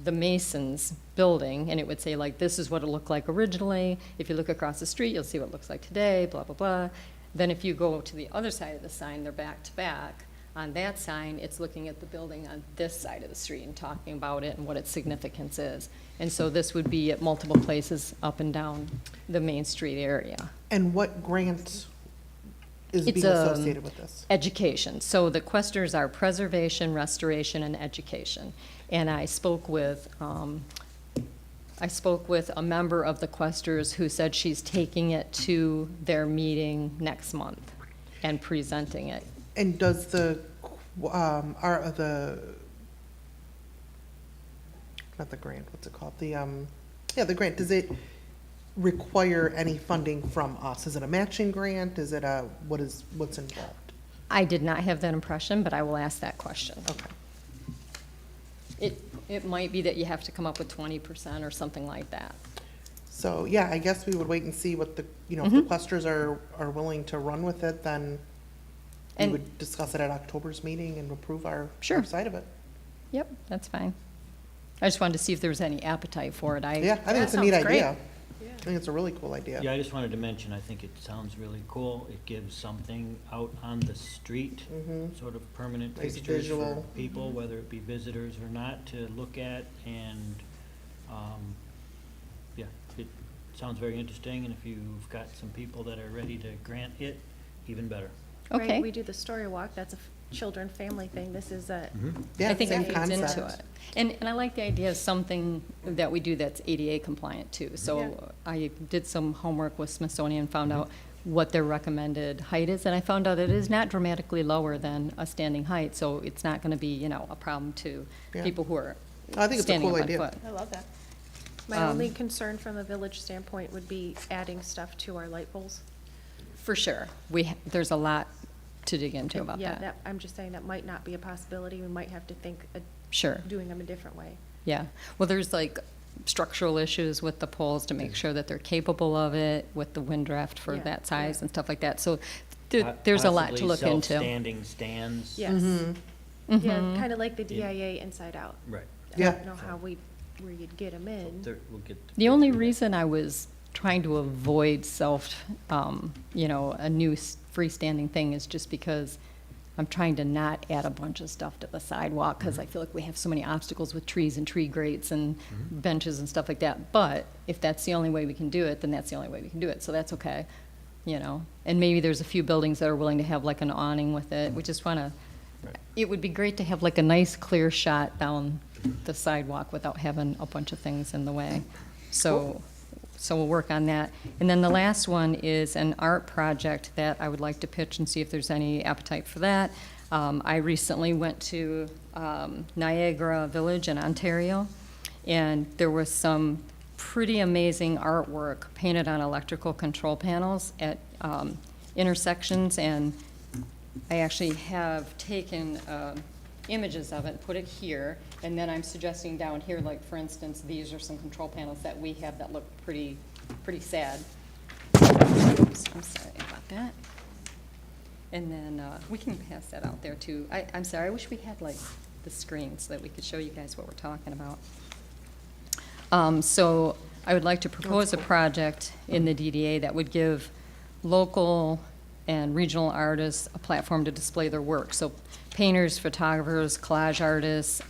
the Masons building, and it would say, like, this is what it looked like originally. If you look across the street, you'll see what it looks like today, blah, blah, blah. Then if you go to the other side of the sign, they're back to back. On that sign, it's looking at the building on this side of the street and talking about it and what its significance is. And so this would be at multiple places up and down the Main Street area. And what grant is It's being associated with this? Education. So the Questers are preservation, restoration, and education. And I spoke with I spoke with a member of the Questers who said she's taking it to their meeting next month and presenting it. And does the, not the grant, what's it called? The grant, does it require any funding from us? Is it a matching grant? Is it what's involved? I did not have that impression, but I will ask that question. Okay. It might be that you have to come up with 20% or something like that. So, yeah, I guess we would wait and see what the, if the clusters are willing to run with it, then we And- would discuss it at October's meeting and approve our Sure. side of it. Yep, that's fine. I just wanted to see if there was any appetite for it. Yeah, I think it's a neat sounds great. idea. I think it's a really cool idea. Yeah, I just wanted to mention, I think it sounds really cool. It gives something out on the street, sort of permanent Nice fixtures for visual. people, whether it be visitors or not, to look at. And, yeah, it sounds very interesting. And if you've got some people that are ready to grant it, even better. Okay. Right, we do the story walk, that's a children, family thing, this is a, Yeah, I think same it feeds into concept. it. And I like the idea of something that we do that's ADA compliant too. So I did some homework with Smithsonian, found out what their recommended height is, and I found out it is not dramatically lower than a standing height, so it's not gonna be, a problem to Yeah. people who are I think it's a standing cool on idea. foot. I love that. my only concern from the village standpoint would be adding stuff to our light poles. For sure. There's a lot to dig into about Yeah, that. I'm just saying that might not be a possibility, we might have to think Sure. doing them a different way. Yeah, well, there's like structural issues with the poles to make sure that they're capable of it with the wind draft for Yeah, that size yeah. and stuff like that. So there's a lot to look Possibly into. self-standing stands. Yes. Mm-hmm. Yeah, kind of like the DIA inside out. Right. I Yeah. don't know where you'd get them in. We'll get. The only reason I was trying to avoid a new freestanding thing is just because I'm trying to not add a bunch of stuff to the sidewalk, because I feel like we have so many obstacles with trees and tree grates and benches and stuff like that. But if that's the only way we can do it, then that's the only way we can do it, so that's okay, And maybe there's a few buildings that are willing to have like an awning with it. We just want to, Right. it would be great to have like a nice clear shot down the sidewalk without having a bunch of things in the way. So we'll work on that. And then the last one is an art project that I would like to pitch and see if there's any appetite for that. I recently went to Niagara Village in Ontario, and there was some pretty amazing artwork painted on electrical control panels at intersections, and I actually have taken images of it and put it here, and then I'm suggesting down here, like for instance, these are some control panels that we have that look pretty sad. Oops, I'm sorry about that. And then we can pass that out there too. I'm sorry, I wish we had like the screen so that we could show you guys what we're talking about. So I would like to propose a project in the DDA that would give local and regional artists a platform to display their work. So painters, photographers, collage artists,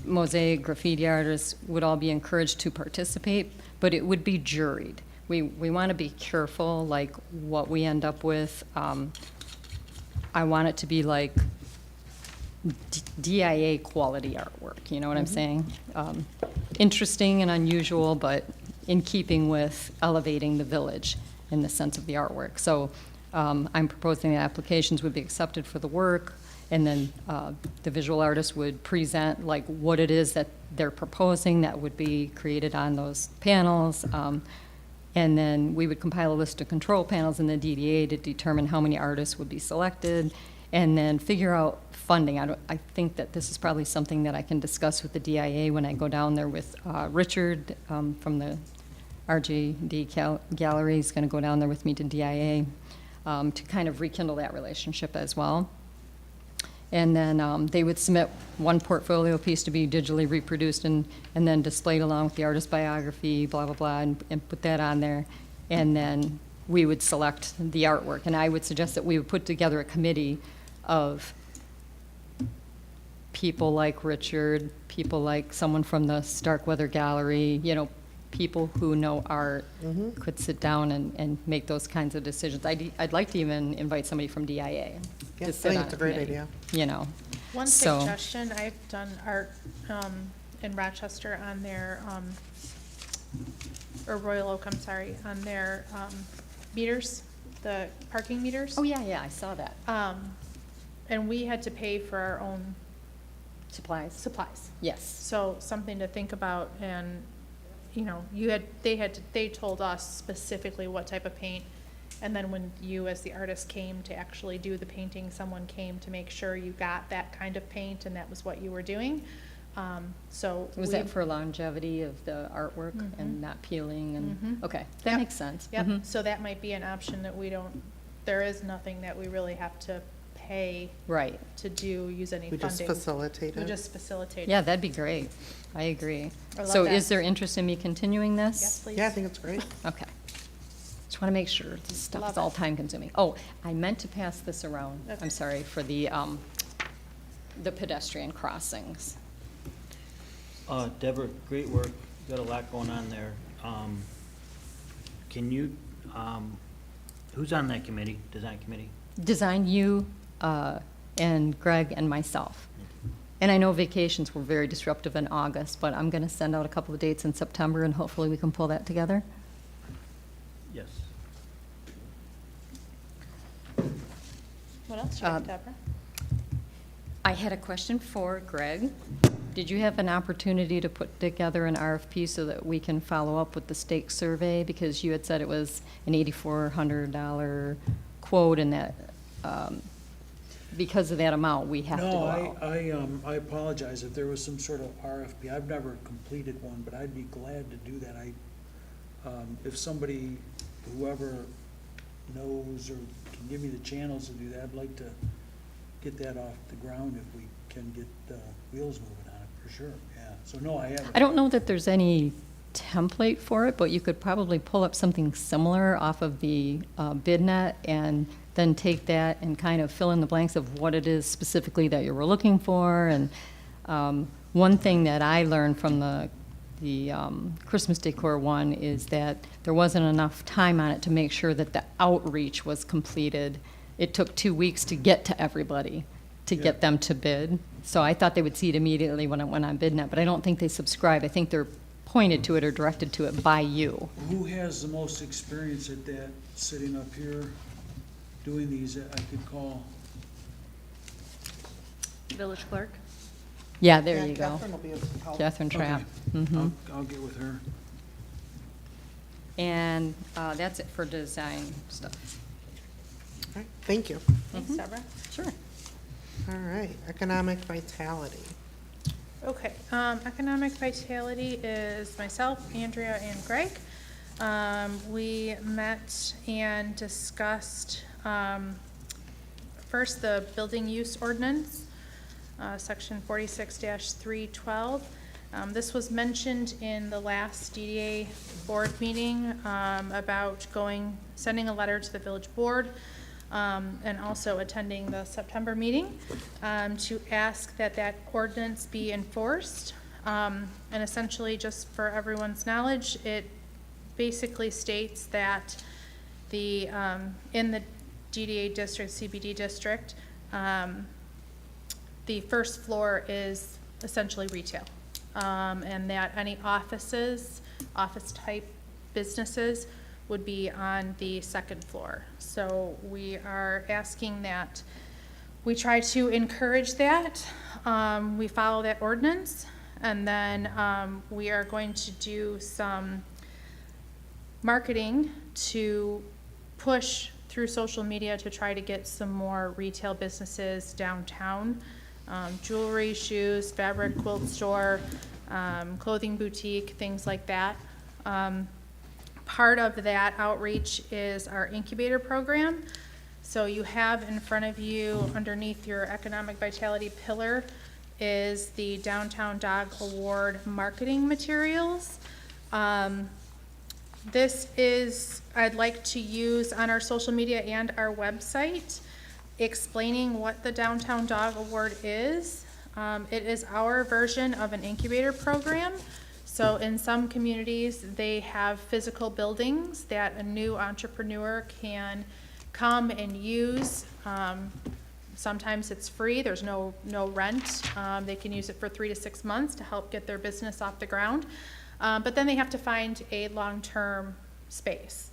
mosaic, graffiti artists would all be encouraged to participate, but it would be juried. We want to be careful, like what we end up with. I want it to be like DIA quality artwork, you know what I'm saying? Interesting and unusual, but in keeping with elevating the village in the sense of the artwork. So I'm proposing that applications would be accepted for the work, and then the visual artist would present like what it is that they're proposing that would be created on those panels. And then we would compile a list of control panels in the DDA to determine how many artists would be selected, and then figure out funding. I think that this is probably something that I can discuss with the DIA when I go down there with Richard from the RJD Gallery. He's going to go down there with me to DIA to kind of rekindle that relationship as well. And then they would submit one portfolio piece to be digitally reproduced and then displayed along with the artist's biography, blah, blah, blah, and put that on there. And then we would select the artwork. And I would suggest that we would put together a committee of people like Richard, people like someone from the Starkweather Gallery, people who know art could sit down and make those kinds of decisions. I'd like to even invite somebody from DIA Yeah, to I sit think on it's a a great committee, idea. One So- suggestion, I've done art in Rochester on their or Royal Oak, I'm sorry, on their meters, the parking meters. Oh, yeah, I saw that. And we had to pay for our own Supplies? supplies. Yes. So something to think about, and, you know, they told us specifically what type of paint. And then when you, as the artist, came to actually do the painting, someone came to make sure you got that kind of paint and that was what you were doing. So. Was that for longevity of the artwork and not peeling and, okay, that Yep. makes sense. Yep, Mhm. so that might be an option that there is nothing that we really have to pay Right. to use any We funding. just facilitate We it. just facilitate. Yeah, that'd be great. I agree. I love So that. is there interest in me continuing this? Yes, please. Yeah, I think it's great. Okay. Just want to make sure this stuff Love is all it. time consuming. Oh, I meant to pass this around. Okay. I'm sorry, for the pedestrian crossings. Deborah, great work. You got a lot going on there. Can you, who's on that committee, design committee? Design, you, and Greg and myself. And I know vacations were very disruptive in August, but I'm going to send out a couple of dates in September, and hopefully we can pull that together. Yes. What else you got, Deborah? I had a question for Greg. Did you have an opportunity to put together an RFP so that we can follow up with the stake survey? Because you had said it was an $8,400 quote, and that, because of that amount, we have to go out. No, I apologize if there was some sort of RFP. I've never completed one, but I'd be glad to do that. If somebody, whoever knows or can give me the channels to do that, I'd like to get that off the ground if we can get wheels moving on it, for sure, yeah. So no, I haven't. I don't know that there's any template for it, but you could probably pull up something similar off of the BidNet and then take that and kind of fill in the blanks of what it is specifically that you were looking for. And one thing that I learned from the Christmas decor one is that there wasn't enough time on it to make sure that the outreach was completed. It took 2 weeks to get to everybody, to Yeah. get them to bid. So I thought they would see it immediately when it went on BidNet, but I don't think they subscribe. I think they're pointed to it or directed to it by you. Who has the most experience at that, sitting up here, doing these, that I could call? Village clerk. Yeah, there Yeah, you go. Catherine will be able to help. Catherine Trapp. Mhm. I'll get with her. And that's it for design stuff. All right, thank you. Thanks, Deborah. Sure. All right, economic vitality. Okay, economic vitality is myself, Andrea, and Greg. We met and discussed, first, the building use ordinance, section 46-312. This was mentioned in the last DDA board meeting, about sending a letter to the village board, and also attending the September meeting, to ask that ordinance be enforced. And essentially, just for everyone's knowledge, it basically states that in the DDA district, CBD district, the first floor is essentially retail. And that any office-type businesses would be on the second floor. So we are asking that we try to encourage that. We follow that ordinance, and then we are going to do some marketing to push through social media to try to get some more retail businesses downtown. Jewelry, shoes, fabric, quilt store, clothing boutique, things like that. Part of that outreach is our incubator program. So you have in front of you, underneath your economic vitality pillar, is the Downtown Dog Award marketing materials. This is, I'd like to use on our social media and our website, explaining what the Downtown Dog Award is. It is our version of an incubator program. So in some communities, they have physical buildings that a new entrepreneur can come and use. Sometimes it's free, there's no rent. They can use it for 3 to 6 months to help get their business off the ground. But then they have to find a long-term space.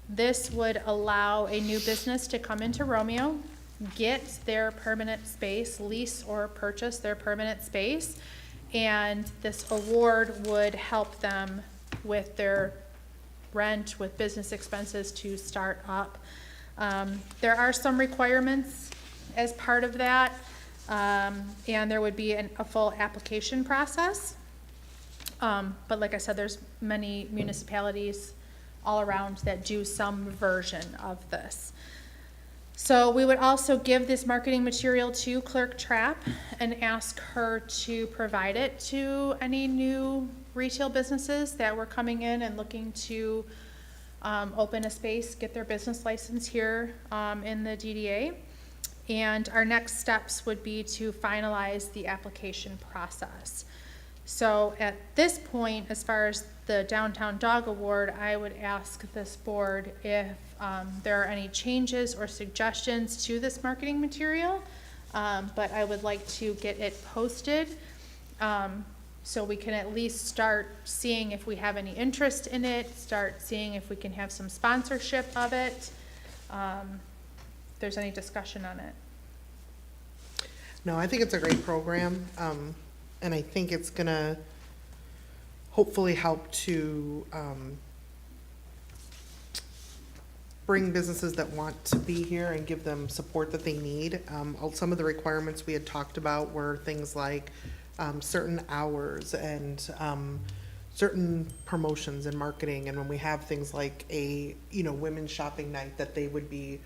This would allow a new business to come into Romeo, get their permanent space, lease or purchase their permanent space, and this award would help them with their rent, with business expenses to start up. There are some requirements as part of that, and there would be a full application process. But like I said, there's many municipalities all around that do some version of this. So we would also give this marketing material to Clerk Trapp and ask her to provide it to any new retail businesses that were coming in and looking to open a space, get their business license here in the DDA. And our next steps would be to finalize the application process. So at this point, as far as the Downtown Dog Award, I would ask this board if there are any changes or suggestions to this marketing material. But I would like to get it posted so we can at least start seeing if we have any interest in it, start seeing if we can have some sponsorship of it. If there's any discussion on it. No, I think it's a great program, and I think it's gonna hopefully help to bring businesses that want to be here and give them support that they need. Some of the requirements we had talked about were things like certain hours and certain promotions and marketing, and when we have things like a, women's shopping night, that they would be,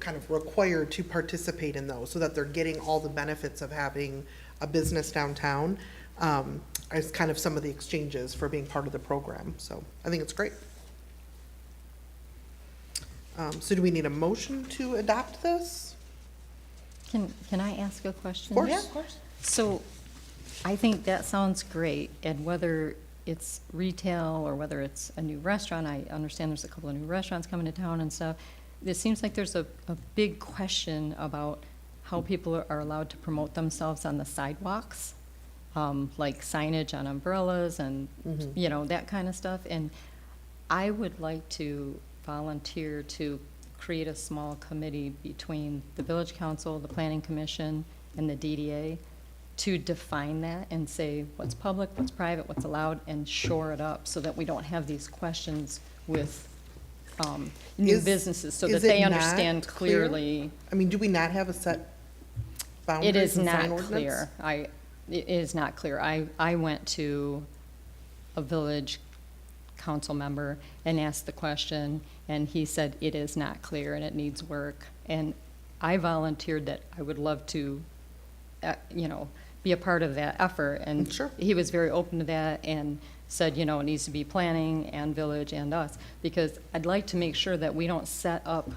kind of required to participate in those, so that they're getting all the benefits of having a business downtown, as kind of some of the exchanges for being part of the program. So I think it's great. So do we need a motion to adopt this? Can I ask a question? Of course. Yeah, of course. So I think that sounds great, and whether it's retail or whether it's a new restaurant, I understand there's a couple of new restaurants coming to town and stuff. It seems like there's a big question about how people are allowed to promote themselves on the sidewalks, like signage on umbrellas and, that kind of stuff. And I would like to volunteer to create a small committee between the village council, the planning commission, and the DDA to define that and say what's public, what's private, what's allowed, and shore it up so that we don't have these questions with new businesses, so that Is it they not understand clear? clearly. I mean, do we not have a set boundaries It is and sign not ordinance? clear. It is not clear. I went to a village council member and asked the question, and he said it is not clear and it needs work. And I volunteered that I would love to, be a part of that effort. And Sure. he was very open to that and said, it needs to be planning and village and us, because I'd like to make sure that we don't set up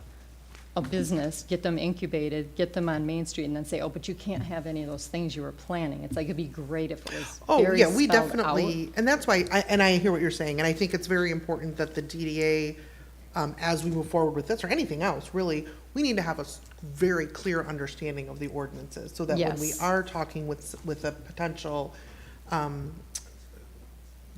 a business, get them incubated, get them on Main Street, and then say, oh, but you can't have any of those things you were planning. It's like, it'd be great if it was Oh, very yeah, we spelled definitely, and that's why, I hear what you're saying, and I think it's very important that the DDA, as we move forward with this, or anything else, really, we need to have a very clear understanding of the ordinances, so that when we Yes. are talking with a potential,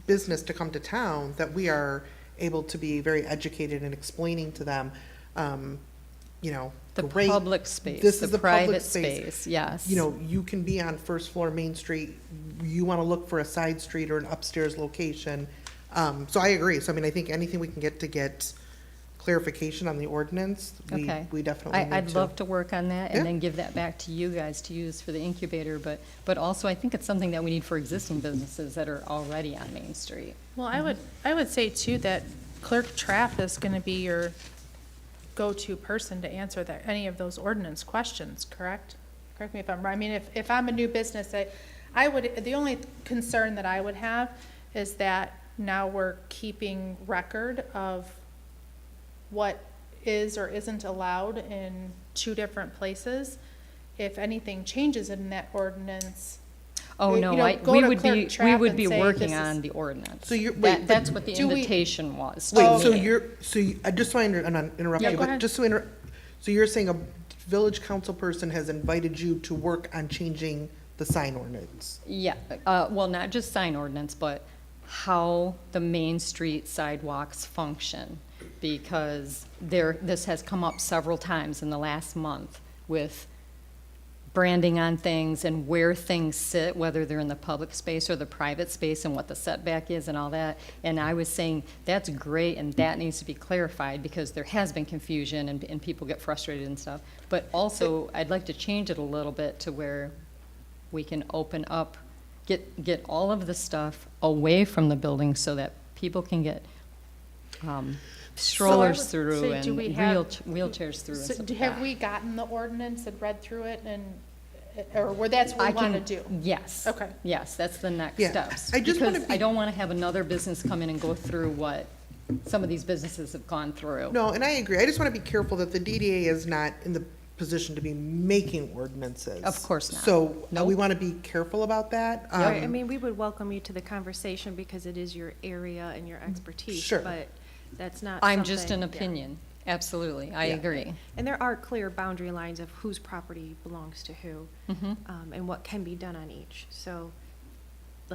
business to come to town, that we are able to be very educated in explaining to them, The great, public space, this the is the public private space. space, yes. You can be on first floor Main Street, you want to look for a side street or an upstairs location. So I agree. So I mean, I think anything we can get to get clarification on the ordinance, Okay. we definitely need to. I'd love to work on that Yeah. and then give that back to you guys to use for the incubator, but also I think it's something that we need for existing businesses that are already on Main Street. Well, I would say too that Clerk Trapp is gonna be your go-to person to answer any of those ordinance questions, correct? Correct me if I'm wrong. I mean, if I'm a new business, the only concern that I would have is that now we're keeping record of what is or isn't allowed in two different places. If anything changes in that ordinance. Oh, no, go we to would Clerk be Trapp would and be say, working "This is-" on the ordinance. So you're- wait, That's but what the do we- invitation was to Wait, so me. just so I I'm not interrupting Yeah, you, go but ahead. just so you're saying a village council person has invited you to work on changing the sign ordinance? Yeah, well, not just sign ordinance, but how the Main Street sidewalks function, because this has come up several times in the last month with branding on things and where things sit, whether they're in the public space or the private space, and what the setback is and all that. And I was saying, that's great, and that needs to be clarified, because there has been confusion and people get frustrated and stuff. But also, I'd like to change it a little bit to where we can open up, get all of the stuff away from the building so that people can get strollers would through say, and do we have- wheelchairs through and So stuff like have that. we gotten the ordinance and read through it and, or where that's what I we want to can- do? Yes. Okay. Yes, that's the next Yeah, steps. I just wanna Because be- I don't want to have another business come in and go through what some of these businesses have gone through. No, and I agree. I just want to be careful that the DDA is not in the position to be making ordinances. Of course not. So we Nope. want to be careful about that. Right, I mean, we would welcome you to the conversation because it is your area and your expertise. Sure. But that's not I'm just something- an yeah. opinion. Absolutely, I Yeah. agree. And there are clear boundary lines of whose property belongs to who, Mhm. and what can be done on each. So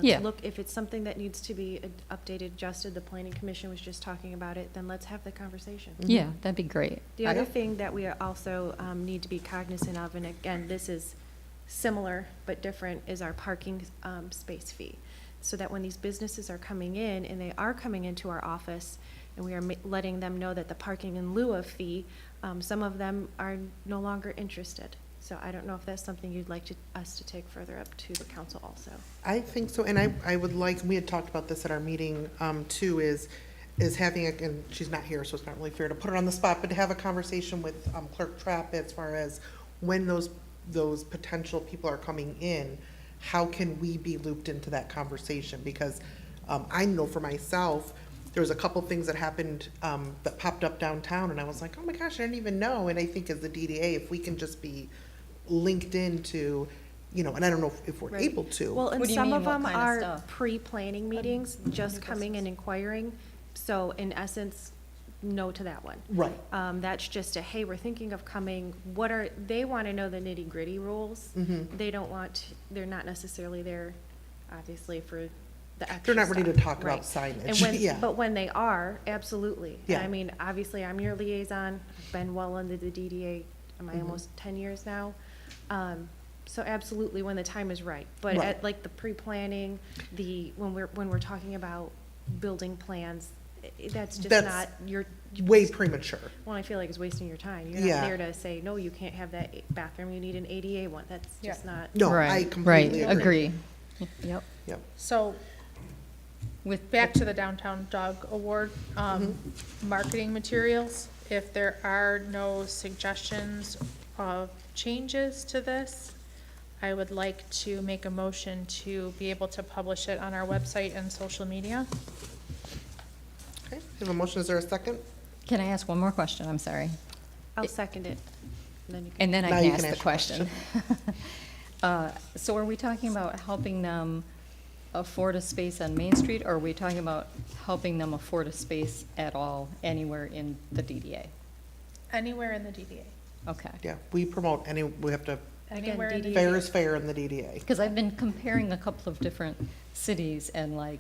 Yeah. let's look, if it's something that needs to be updated, adjusted, the planning commission was just talking about it, then let's have the conversation. Yeah, that'd be great. The other thing that we also need to be cognizant of, and again, this is similar but different, is our parking space fee. So that when these businesses are coming in, and they are coming into our office, and we are letting them know that the parking in lieu of fee, some of them are no longer interested. So I don't know if that's something you'd like us to take further up to the council also. I think so, and I would like, we had talked about this at our meeting, too, is having, and she's not here, so it's not really fair to put her on the spot, but to have a conversation with Clerk Trapp as far as when those potential people are coming in, how can we be looped into that conversation? Because I know for myself, there was a couple things that happened that popped up downtown, and I was like, oh my gosh, I didn't even know. And I think as the DDA, if we can just be linked into, and I don't know if we're Right. able to. Well, and What do you some mean, of what them kind of are stuff? pre-planning meetings, just coming and inquiring. So in essence, no to that one. Right. That's just a, hey, we're thinking of coming, they want to know the nitty-gritty rules. Mhm. They don't they're not necessarily there, obviously, for the extra They're not ready to stuff. talk about Right. signage. And when, Yeah. but when they are, absolutely. And Yeah. I mean, obviously, I'm your liaison, I've been well into the DDA, Mhm. almost 10 years now. So absolutely, when the time is right. But Right. at like the pre-planning, when we're talking about building plans, that's just That's not your. Way premature. Well, I feel like it's wasting your time. You're Yeah. not there to say, no, you can't have that bathroom, you need an ADA one. That's just Yeah. not. No, I Right, completely right, agree. Yep. Yep. So With back to the Downtown Dog Award, marketing materials, if there are no suggestions of changes to this, I would like to make a motion to be able to publish it on our website and social media. Okay, we have a motion. Is there a second? Can I ask one more question? I'm sorry. I'll second it. Then you can. And then I Now can you ask can the ask your question. So are we talking about helping them afford a space on Main Street, or are we talking about helping them afford a space at all, anywhere in the DDA? Anywhere in the DDA. Okay. Yeah, we promote we have to, Anywhere in the DDA. fair is fair in the DDA. Because I've been comparing a couple of different cities, and like,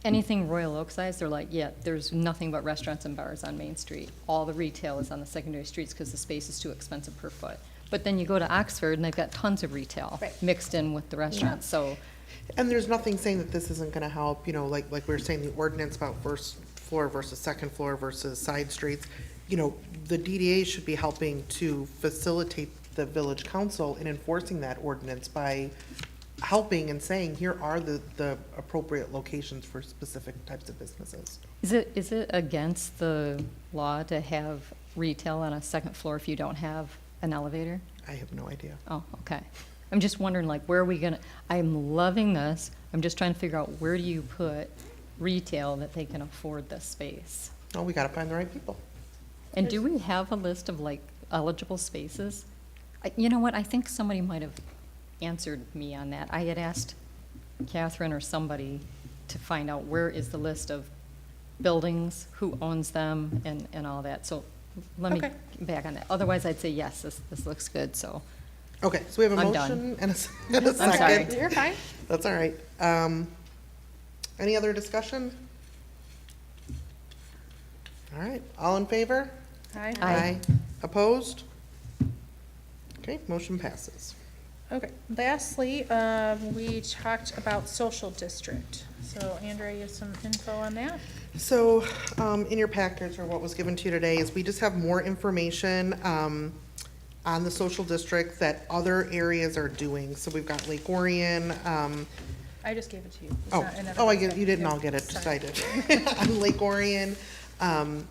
anything Royal Oak size, they're like, yeah, there's nothing but restaurants and bars on Main Street. All the retail is on the secondary streets because the space is too expensive per foot. But then you go to Oxford, and they've got tons of retail Right. mixed in with the restaurants, so. And there's nothing saying that this isn't gonna help, like we were saying, the ordinance about first floor versus second floor versus side streets. The DDA should be helping to facilitate the village council in enforcing that ordinance by helping and saying, here are the appropriate locations for specific types of businesses. Is it against the law to have retail on a second floor if you don't have an elevator? I have no idea. Oh, okay. I'm just wondering, like, where are we gonna, I'm loving this. I'm just trying to figure out, where do you put retail that they can afford this space? Oh, we gotta find the right people. And do we have a list of, like, eligible spaces? You know what, I think somebody might have answered me on that. I had asked Catherine or somebody to find out where is the list of buildings, who owns them, and all that. So let me Okay. get back on that. Otherwise, I'd say, yes, this looks good, so. Okay, so we have a I'm done. motion and a and a I'm sorry. second. You're fine. That's all right. Any other discussion? All right, all in favor? Aye. Opposed? Okay, motion passes. Okay, lastly, we talked about social district. So Andrea, you have some info on that? So, in your package, or what was given to you today, is we just have more information, on the social district that other areas are doing. So we've got Lake Orion, I just gave it to you. It's oh, not in oh, everybody's you didn't packet. all get it, just Sorry. I did. On Lake Orion, I'm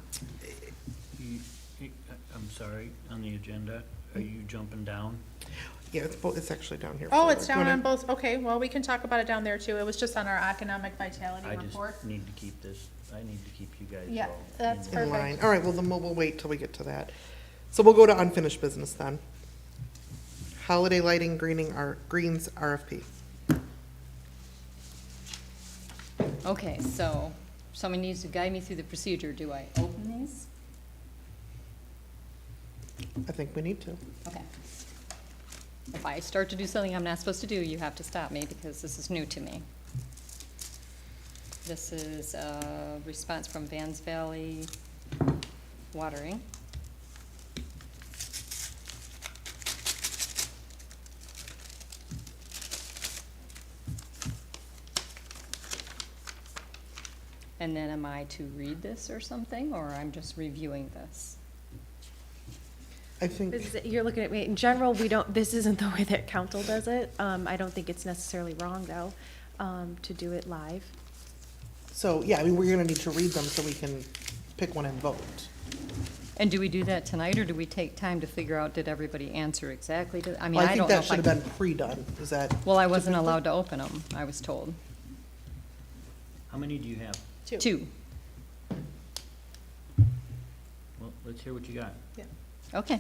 sorry, on the agenda, are you jumping down? yeah, it's actually down here. Oh, further. it's Do you down wanna- on both, okay, well, we can talk about it down there too. It was just on our economic vitality I just report. need to keep this, I need to keep you guys all. Yeah, that's in In line. line. Perfect. All right, well, then we'll wait till we get to that. So we'll go to unfinished business then. Holiday lighting greens RFP. Okay, so someone needs to guide me through the procedure. Do I open these? I think we need to. Okay. If I start to do something I'm not supposed to do, you have to stop me because this is new to me. This is a response from Vans Valley Watering. And then am I to read this or something, or I'm just reviewing this? I think, You're looking at me, in general, we don't, this isn't the way that council does it. I don't think it's necessarily wrong, though, to do it live. so, yeah, I mean, we're gonna need to read them so we can pick one and vote. And do we do that tonight, or do we take time to figure out, did everybody answer exactly? I mean, Well, I I think don't know that if should I have can. been pre-done, is that? Well, I wasn't typical? allowed to open them, I was told. How many do you have? Two. Well, let's hear what you got. Okay.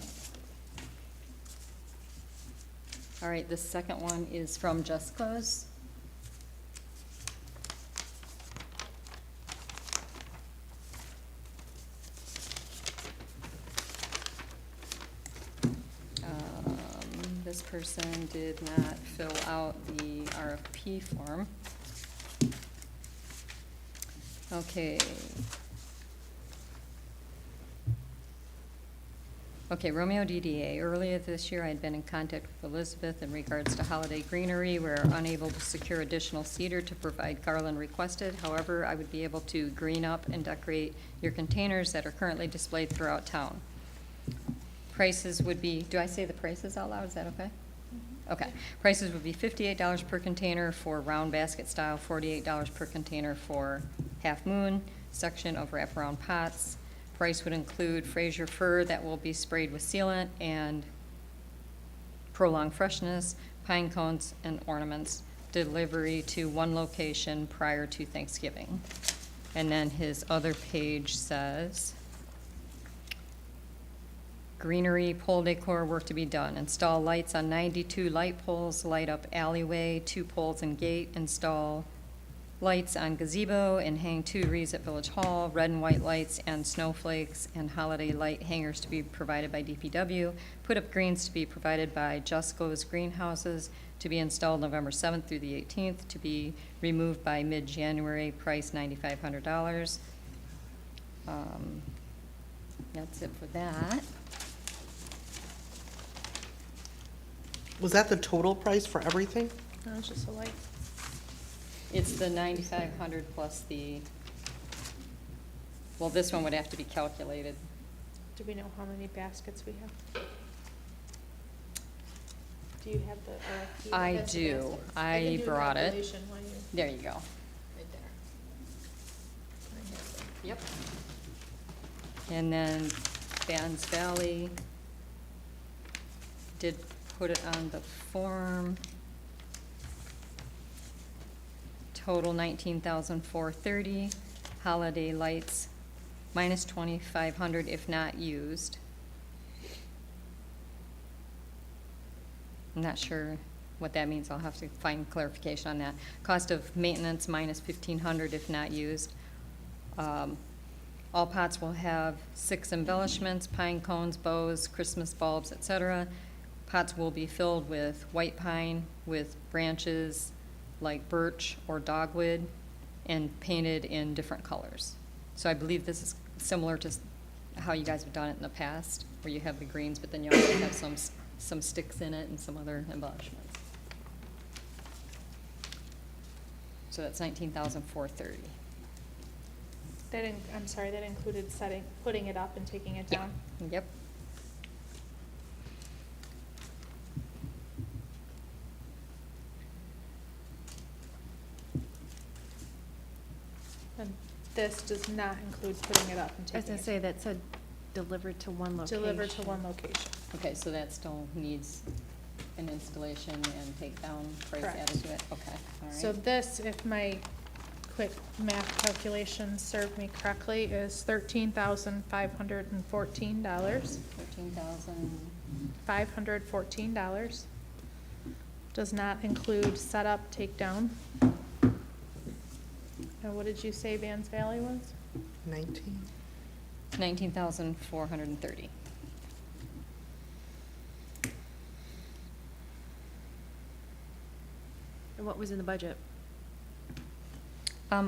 All right, the second one is from Just Close. This person did not fill out the RFP form. Okay. Okay, Romeo DDA. Earlier this year, I had been in contact with Elizabeth in regards to holiday greenery. We're unable to secure additional cedar to provide garland requested. However, I would be able to green up and decorate your containers that are currently displayed throughout town. Prices would be, do I say the prices out loud? Is that okay? Okay. Prices would be $58 per container for round basket style, $48 per container for half moon, section of wraparound pots. Price would include Fraser fir that will be sprayed with sealant and prolonged freshness, pine cones, and ornaments. Delivery to one location prior to Thanksgiving. And then his other page says, greenery, pole decor work to be done. Install lights on 92 light poles, light up alleyway, 2 poles and gate. Install lights on gazebo and hang 2 wreaths at Village Hall. Red and white lights and snowflakes and holiday light hangers to be provided by DPW. Put up greens to be provided by Just Goes Greenhouses, to be installed November 7th through the 18th, to be removed by mid-January, price $9,500. That's it for that. Was that the total price for everything? No, it's just a light. It's the 9,500 plus the, well, this one would have to be calculated. Do we know how many baskets we have? Do you have the RFP? that I has the do. baskets? I can do a brought it. calculation while you- There you go. right there. I have them. Yep. And then Vans Valley did put it on the form. Total 19,430. Holiday lights minus 2,500 if not used. I'm not sure what that means. I'll have to find clarification on that. Cost of maintenance minus 1,500 if not used. All pots will have 6 embellishments, pine cones, bows, Christmas bulbs, etc. Pots will be filled with white pine with branches like birch or dogwood and painted in different colors. So I believe this is similar to how you guys have done it in the past, where you have the greens, but then you also have some sticks in it and some other embellishments. So that's $19,430. I'm sorry, that included putting it up and taking it down? Yep. And this does not include putting it up and I was taking gonna it say, that said delivered to one location. Delivered to one location. Okay, so that still needs an installation and takedown price Correct. added to it? Okay, all right. So this, if my quick math calculations serve me correctly, is $13,514. $514. Does not include setup, takedown. And what did you say Vans Valley was? 19. $19,430. And what was in the budget? I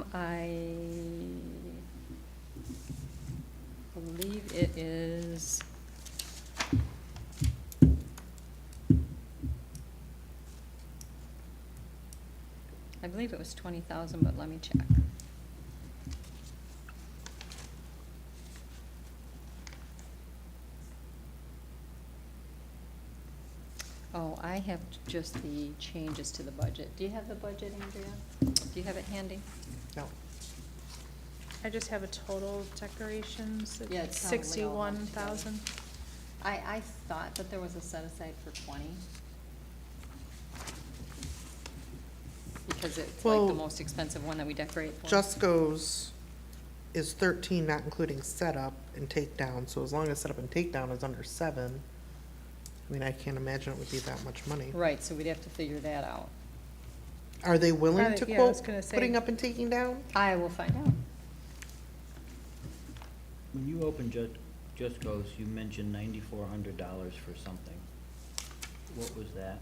believe it is. I believe it was 20,000, but let me check. Oh, I have just the changes to the budget. Do you have the budget, Andrea? Do you have it handy? No. I just have a total decorations, Yeah, it's probably all lumped together. 61,000. I thought that there was a set aside for 20. Because it's like the Well, most expensive one that we decorate for. Jusco's is 13, not including setup and takedown, so as long as setup and takedown is under 7, I mean, I can't imagine it would be that much money. Right, so we'd have to figure that out. Are they willing to Yeah, I was quote gonna say- putting up and taking down? I will find out. When you opened Just Goes, you mentioned $9,400 for something. What was that?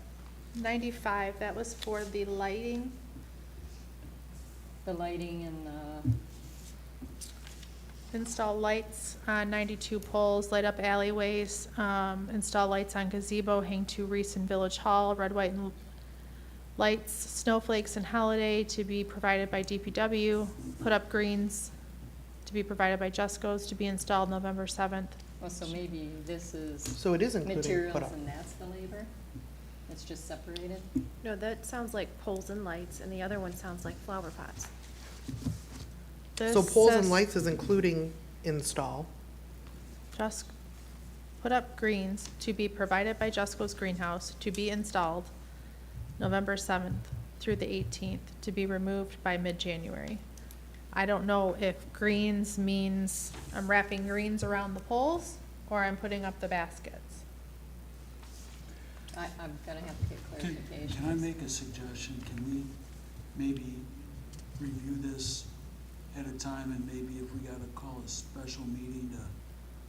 95, that was for the lighting. The lighting and the, Install lights on 92 poles, light up alleyways, install lights on gazebo, hang 2 wreaths in Village Hall, red, white, and lights, snowflakes, and holiday to be provided by DPW, put up greens to be provided by Jusco's, to be installed November 7th. well, so maybe this is So it is including materials put up. and that's the labor? It's just separated? No, that sounds like poles and lights, and the other one sounds like flower pots. So This poles and says lights is including install. Just put up greens to be provided by Jusco's Greenhouse, to be installed November 7th through the 18th, to be removed by mid-January. I don't know if greens means I'm wrapping greens around the poles, or I'm putting up the baskets. I'm gonna have to get clarification. Can I make a suggestion? Can we maybe review this at a time, and maybe if we gotta call a special meeting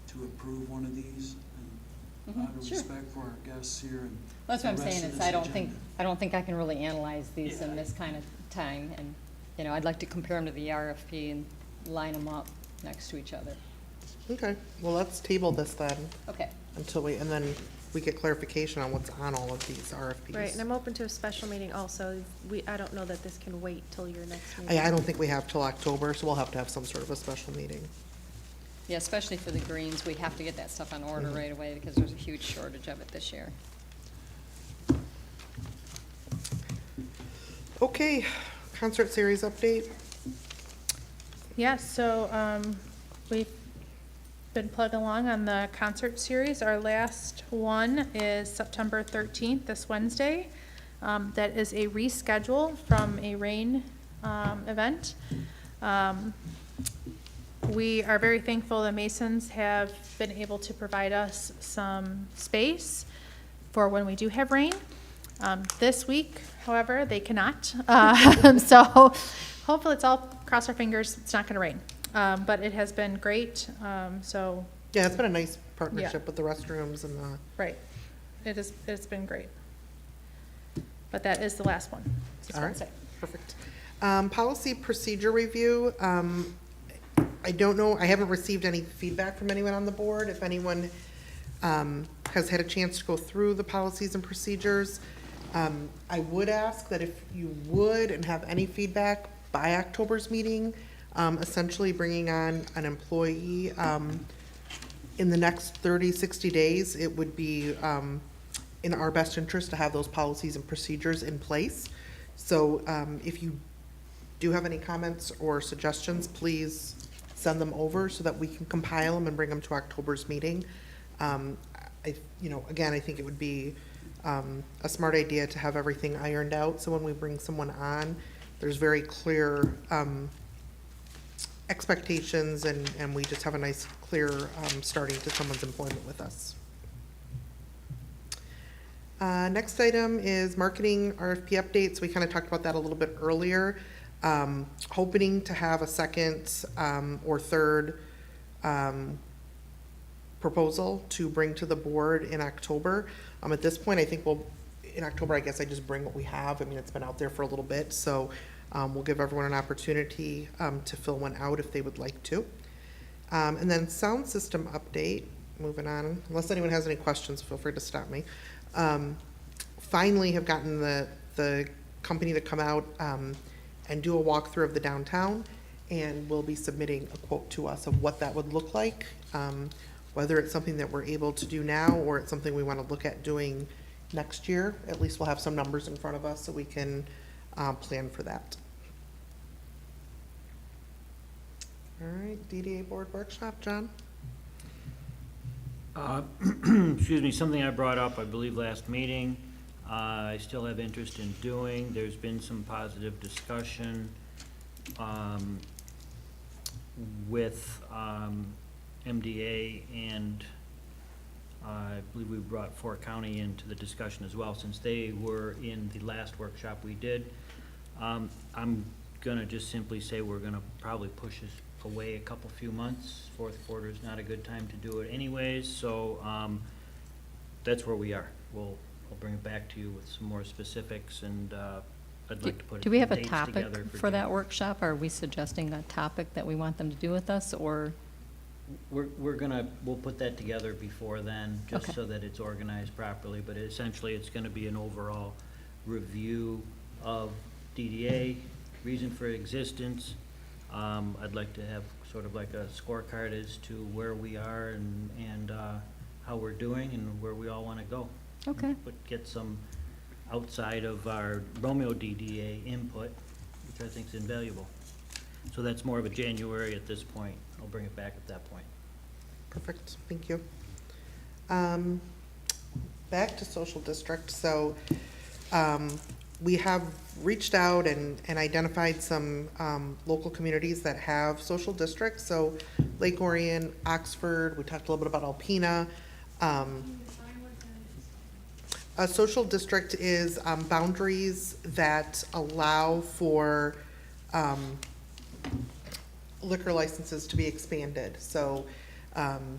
to approve one of these? And out of Sure. respect for our guests here and That's what I'm the rest saying, of is this I don't think agenda. I can really analyze these in Yeah. this kind of time. And, you know, I'd like to compare them to the RFP and line them up next to each other. Okay, well, let's table this then Okay, until and then we get clarification on what's on all of these RFPs. Right, and I'm open to a special meeting also. I don't know that this can wait till your next meeting. I don't think we have till October, so we'll have to have some sort of a special meeting. yeah, especially for the greens, we have to get that stuff on order Mhm. right away because there's a huge shortage of it this year. Okay, concert series update. Yes, so we've been plugging along on the concert series. Our last one is September 13th, this Wednesday. That is a reschedule from a rain event. We are very thankful the Masons have been able to provide us some space for when we do have rain. This week, however, they cannot. So hopefully cross our fingers, it's not gonna rain. But it has been great, so, Yeah, it's been a nice partnership with the restrooms and the, right. It's been great. But that is the last one. this all right, Wednesday. perfect. Policy procedure review, I don't know, I haven't received any feedback from anyone on the board. If anyone has had a chance to go through the policies and procedures, I would ask that if you would and have any feedback by October's meeting, essentially bringing on an employee in the next 30, 60 days, it would be in our best interest to have those policies and procedures in place. So if you do have any comments or suggestions, please send them over so that we can compile them and bring them to October's meeting. Again, I think it would be a smart idea to have everything ironed out, so when we bring someone on, there's very clear expectations, and we just have a nice, clear starting to someone's employment with us. Next item is marketing RFP updates. We kind of talked about that a little bit earlier. Hoping to have a second or third proposal to bring to the board in October. At this point, I think in October, I guess I just bring what we have. I mean, it's been out there for a little bit, so we'll give everyone an opportunity to fill one out if they would like to. And then sound system update, moving on, unless anyone has any questions, feel free to stop me. Finally have gotten the company to come out and do a walkthrough of the downtown, and we'll be submitting a quote to us of what that would look like, whether it's something that we're able to do now or it's something we want to look at doing next year. At least we'll have some numbers in front of us so we can plan for that. All right, DDA board workshop, John? Excuse me, something I brought up, I believe, last meeting, I still have interest in doing. There's been some positive discussion with MDA, and I believe we brought Fort County into the discussion as well, since they were in the last workshop we did. I'm gonna just simply say we're gonna probably push this away a few months. Fourth quarter is not a good time to do it anyways, so that's where we are. I'll bring it back to you with some more specifics, and I'd like to put Do we have a dates topic together for that January. workshop? Are we suggesting a topic that we want them to do with us, or? We'll put that together before then, just Okay. so that it's organized properly, but essentially it's gonna be an overall review of DDA, reason for existence. I'd like to have sort of like a scorecard as to where we are and how we're doing and where we all wanna go. Okay. But get some outside of our Romeo DDA input, which I think is invaluable. So that's more of a January at this point. I'll bring it back at that point. Perfect, thank you. Back to social district, so we have reached out and identified some local communities that have social districts, so Lake Orion, Oxford, we talked a little bit about Alpena. A social district is boundaries that allow for liquor licenses to be expanded. So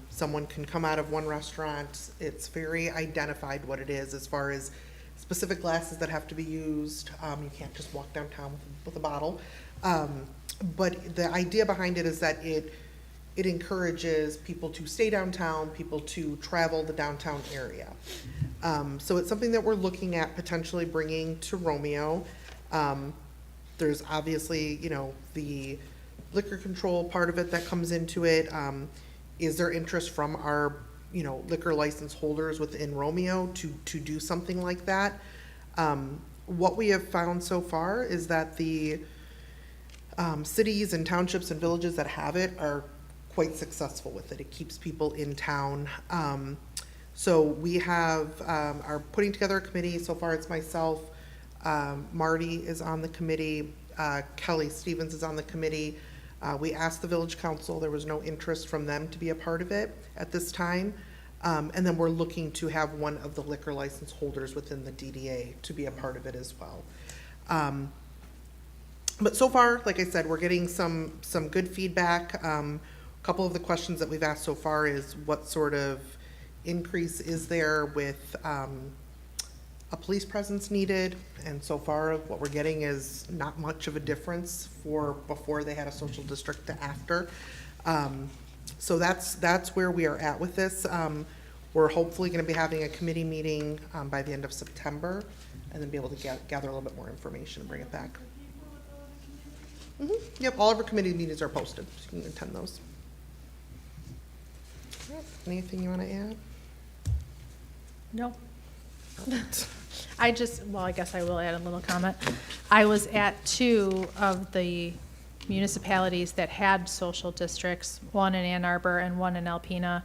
someone can come out of one restaurant, it's very identified what it is as far as specific glasses that have to be used. You can't just walk downtown with a bottle. But the idea behind it is that it encourages people to stay downtown, people to travel the downtown area. So it's something that we're looking at potentially bringing to Romeo. There's obviously, the liquor control part of it that comes into it. Is there interest from our, liquor license holders within Romeo to do something like that? What we have found so far is that the cities and townships and villages that have it are quite successful with it. It keeps people in town. So we are putting together a committee. So far it's myself, Marty is on the committee, Kelly Stevens is on the committee. We asked the village council, there was no interest from them to be a part of it at this time. And then we're looking to have one of the liquor license holders within the DDA to be a part of it as well. But so far, like I said, we're getting some good feedback. A couple of the questions that we've asked so far is what sort of increase is there with a police presence needed, and so far what we're getting is not much of a difference for before they had a social district to after. So that's where we are at with this. We're hopefully gonna be having a committee meeting, by the end of September, and then be able to gather a little bit more information and bring it back. Yep, all of our committee meetings are posted, so you can attend those. Anything you wanna add? No. I guess I will add a little comment. I was at 2 of the municipalities that had social districts, one in Ann Arbor and one in Alpena.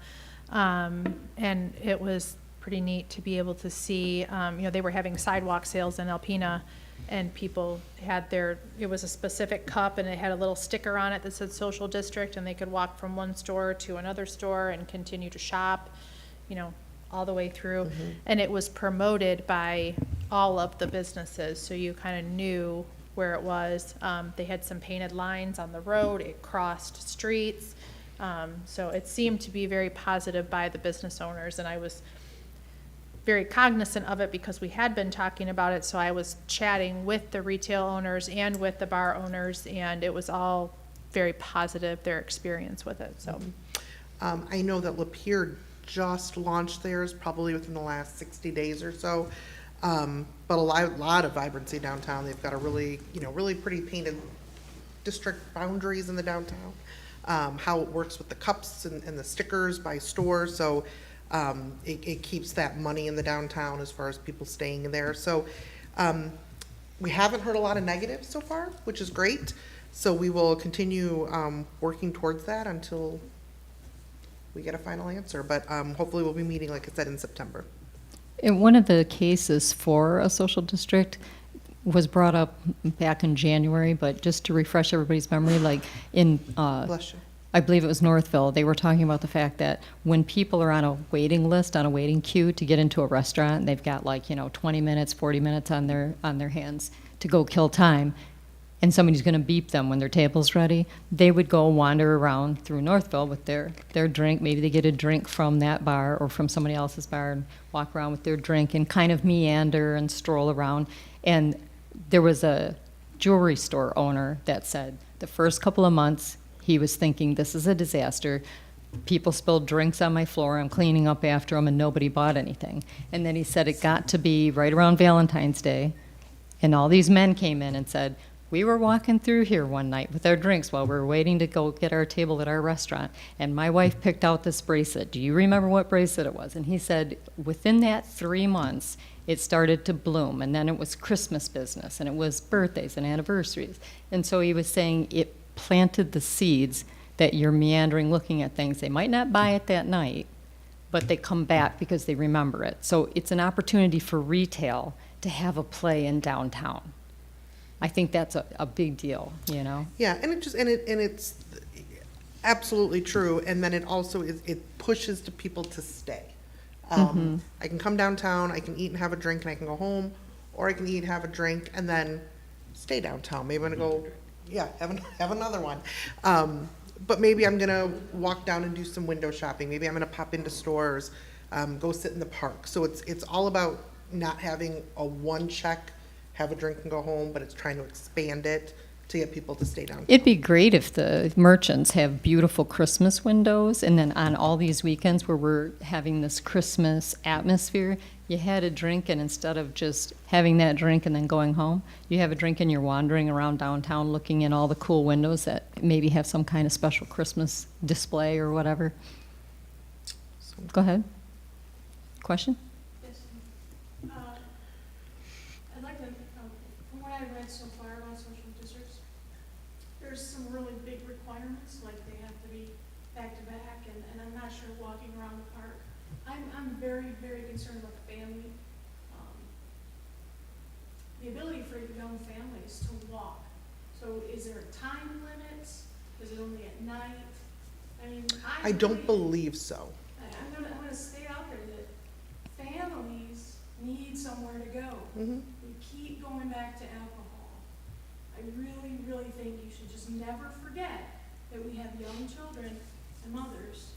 And it was pretty neat to be able to see, they were having sidewalk sales in Alpena, and people had it was a specific cup, and it had a little sticker on it that said social district, and they could walk from one store to another store and continue to shop, all the way through. And it was promoted by all of the businesses, so you kind of knew where it was. They had some painted lines on the road, it crossed streets. So it seemed to be very positive by the business owners, and I was very cognizant of it because we had been talking about it, so I was chatting with the retail owners and with the bar owners, and it was all very positive, their experience with it, so. I know that Lapeer just launched theirs probably within the last 60 days or so. But a lot of vibrancy downtown. They've got a really, really pretty painted district boundaries in the downtown. How it works with the cups and the stickers by stores. So it keeps that money in the downtown as far as people staying there. So we haven't heard a lot of negatives so far, which is great. So we will continue working towards that until we get a final answer. But hopefully we'll be meeting, like I said, in September. And one of the cases for a social district was brought up back in January, but just to refresh everybody's memory, like in, Bless you. I believe it was Northville, they were talking about the fact that when people are on a waiting list, on a waiting queue to get into a restaurant, they've got 20 minutes, 40 minutes on their hands to go kill time, and somebody's going to beep them when their table's ready, they would go wander around through Northville with their drink. Maybe they get a drink from that bar or from somebody else's bar and walk around with their drink and kind of meander and stroll around. And there was a jewelry store owner that said the first couple of months he was thinking, this is a disaster. People spilled drinks on my floor, I'm cleaning up after them, and nobody bought anything. And then he said it got to be right around Valentine's Day, and all these men came in and said, we were walking through here one night with our drinks while we were waiting to go get our table at our restaurant, and my wife picked out this bracelet. Do you remember what bracelet it was? And he said within that 3 months, it started to bloom, and then it was Christmas business, and it was birthdays and anniversaries. And so he was saying it planted the seeds that you're meandering looking at things. They might not buy it that night, but they come back because they remember it. So it's an opportunity for retail to have a play in downtown. I think that's a big deal, Yeah, and it's absolutely true. And then it also it pushes to people to stay. I can come downtown, I can eat and have a drink, and I can go home, or I can eat, have a drink, and then stay downtown. Maybe I'm gonna go, have another one. But maybe I'm gonna walk down and do some window shopping. Maybe I'm gonna pop into stores, go sit in the park. So it's all about not having a one check, have a drink and go home, but it's trying to expand it to get people to stay downtown. It'd be great if the merchants have beautiful Christmas windows, and then on all these weekends where we're having this Christmas atmosphere, you had a drink, and instead of just having that drink and then going home, you have a drink and you're wandering around downtown looking in all the cool windows that maybe have some kind of special Christmas display or whatever. Go ahead. Question? Yes. I'd like to, from what I've read so far about social districts, there's some really big requirements, like they have to be back to back, and I'm not sure walking around the park. I'm very, very concerned about the family, the ability for young families to walk. So is there a time limit? Is it only at night? I mean, I don't believe so. I'm gonna stay out there that families need somewhere to go. Mhm. We keep going back to alcohol. I really, really think you should just never forget that we have young children and mothers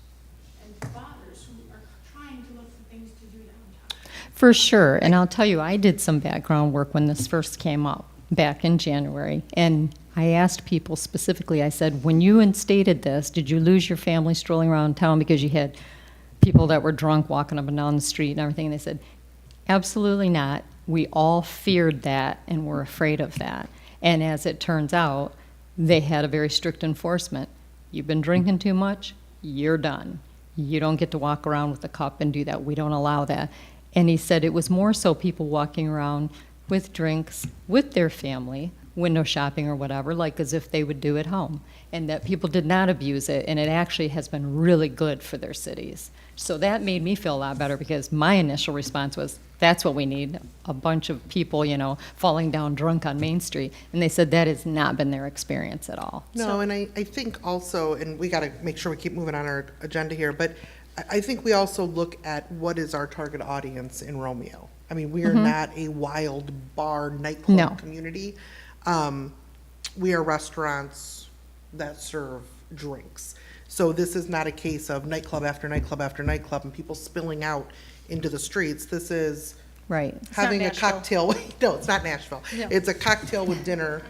and fathers who are trying to look for things to do downtown. For sure, and I'll tell you, I did some background work when this first came up back in January, and I asked people specifically, I said, when you instated this, did you lose your family strolling around town because you had people that were drunk walking up and down the street and everything? And they said, absolutely not. We all feared that and were afraid of that. And as it turns out, they had a very strict enforcement. You've been drinking too much, you're done. You don't get to walk around with a cup and do that. We don't allow that. And he said it was more so people walking around with drinks with their family, window shopping or whatever, like as if they would do at home. And that people did not abuse it, and it actually has been really good for their cities. So that made me feel a lot better, because my initial response was, that's what we need, a bunch of people, you know, falling down drunk on Main Street. And they said that has not been their experience at all. No, and I think also, and we got to make sure we keep moving on our agenda here, but I think we also look at what is our target audience in Romeo. I mean, we are not a wild bar nightclub No. community. We are restaurants that serve drinks. So this is not a case of nightclub after nightclub after nightclub and people spilling out into the streets. This is Right. having a Nashville. cocktail. No, it's not Nashville. No. It's a cocktail with dinner.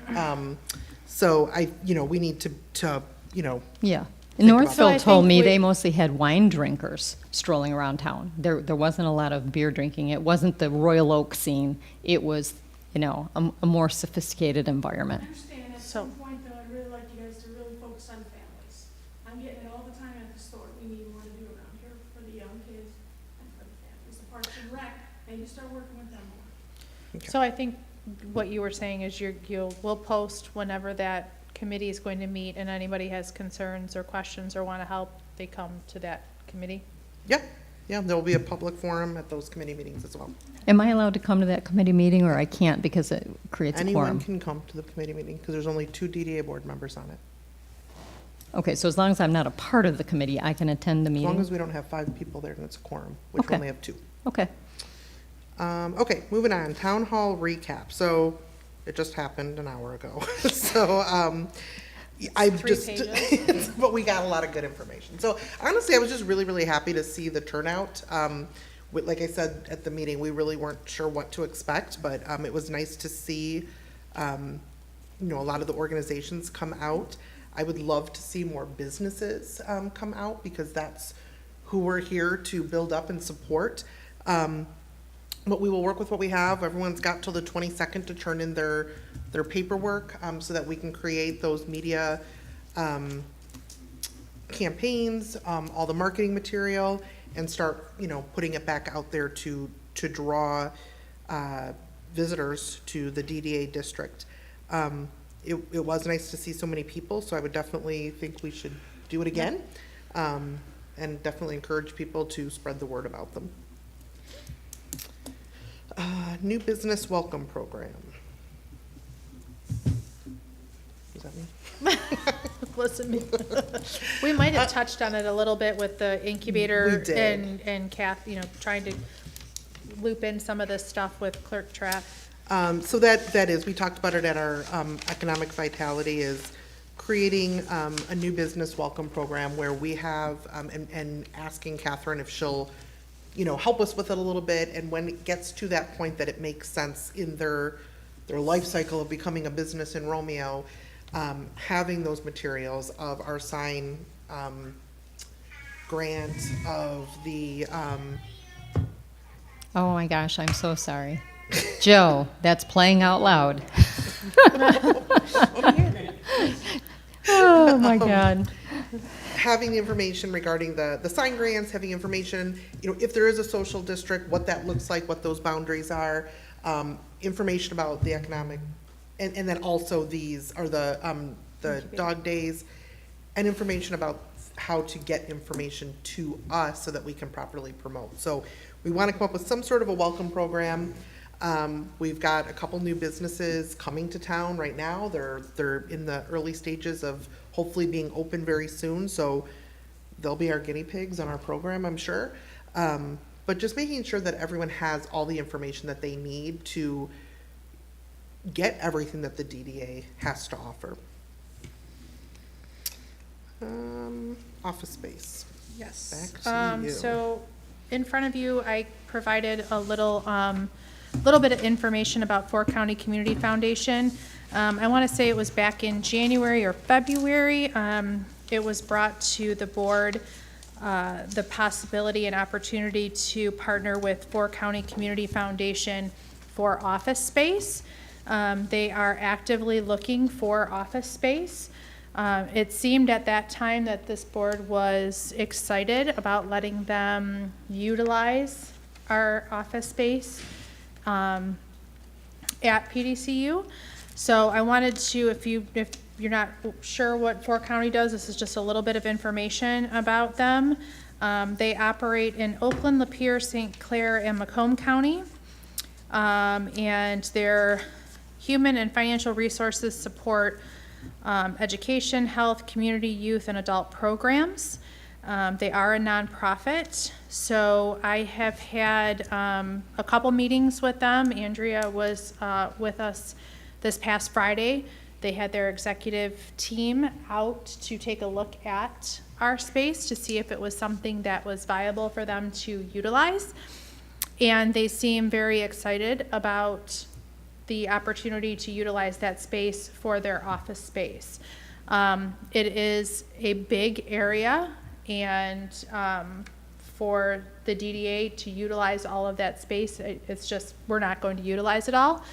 So we need to, Yeah. Think about So I Northville told think me we- they mostly had wine drinkers strolling around town. There wasn't a lot of beer drinking. It wasn't the Royal Oak scene. It was, you know, a more sophisticated I environment. understand at So- some point, though, I'd really like you guys to really focus on families. I'm getting it all the time at the store. We need more to do around here for the young kids and for the families. The Parks and Rec, maybe start working with them more. So I think what you were saying is we'll post whenever that committee is going to meet, and anybody has concerns or questions or want to help, they come to that committee. yeah, there will be a public forum at those committee meetings as well. Am I allowed to come to that committee meeting, or I can't because it creates a Anyone quorum? can come to the committee meeting because there's only 2 DDA board members on it. Okay, so as long as I'm not a part of the committee, I can attend the As long as meeting? we don't have 5 people there, then it's a quorum, which we Okay. only have 2. Okay. Okay, moving on, town hall recap. So it just happened an hour ago. So I 3 just, pages. but we got a lot of good information. So honestly, I was just really, really happy to see the turnout. Like I said at the meeting, we really weren't sure what to expect, but it was nice to see, a lot of the organizations come out. I would love to see more businesses come out because that's who we're here to build up and support. But we will work with what we have. Everyone's got till the 22nd to turn in their paperwork so that we can create those media campaigns, all the marketing material, and start, putting it back out there to draw visitors to the DDA district. It was nice to see so many people, so I would definitely think we should do it again, and definitely encourage people to spread the word about them. New business welcome program. Is that me? Listen, we might have touched on it a little bit with the incubator We did. and Kath, trying to loop in some of this stuff with Clerk Trap. So that is, we talked about it at our economic vitality, is creating a new business welcome program where we have, and asking Catherine if she'll, help us with it a little bit. And when it gets to that point that it makes sense in their life cycle of becoming a business in Romeo, having those materials of our sign grant, of the, Oh my gosh, I'm so sorry. Joe, that's playing out loud. Oh my God. having the information regarding the sign grants, having information, if there is a social district, what that looks like, what those boundaries are, information about the economic, and then also these are the dog days, and information about how to get information to us so that we can properly promote. So we want to come up with some sort of a welcome program. We've got a couple new businesses coming to town right now. They're in the early stages of hopefully being open very soon, so they'll be our guinea pigs on our program, I'm sure. But just making sure that everyone has all the information that they need to get everything that the DDA has to offer. Office space. Yes. Back to you. So in front of you, I provided a little bit of information about Fort County Community Foundation. I want to say it was back in January or February. It was brought to the board, the possibility and opportunity to partner with Fort County Community Foundation for office space. They are actively looking for office space. It seemed at that time that this board was excited about letting them utilize our office space at PDCU. So I wanted to, if you're not sure what Fort County does, this is just a little bit of information about them. They operate in Oakland, Lapeer, St. Clair, and Macomb County. And their human and financial resources support education, health, community, youth, and adult programs. They are a nonprofit, so I have had a couple meetings with them. Andrea was with us this past Friday. They had their executive team out to take a look at our space to see if it was something that was viable for them to utilize. And they seem very excited about the opportunity to utilize that space for their office space. It is a big area, and for the DDA to utilize all of that space, it's just, we're not going to utilize it all.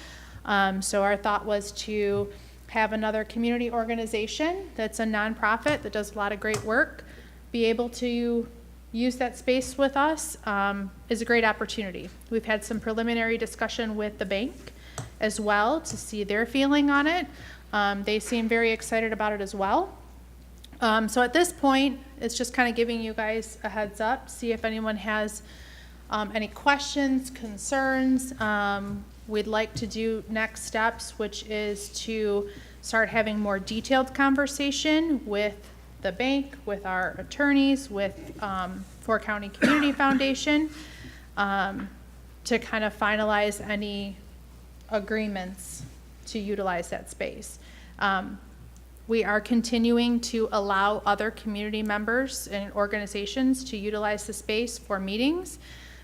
So our thought was to have another community organization that's a nonprofit that does a lot of great work, be able to use that space with us is a great opportunity. We've had some preliminary discussion with the bank as well to see their feeling on it. They seem very excited about it as well. So at this point, it's just kind of giving you guys a heads up, see if anyone has any questions, concerns. We'd like to do next steps, which is to start having more detailed conversation with the bank, with our attorneys, with Fort County Community Foundation, to kind of finalize any agreements to utilize that space. We are continuing to allow other community members and organizations to utilize the space for meetings.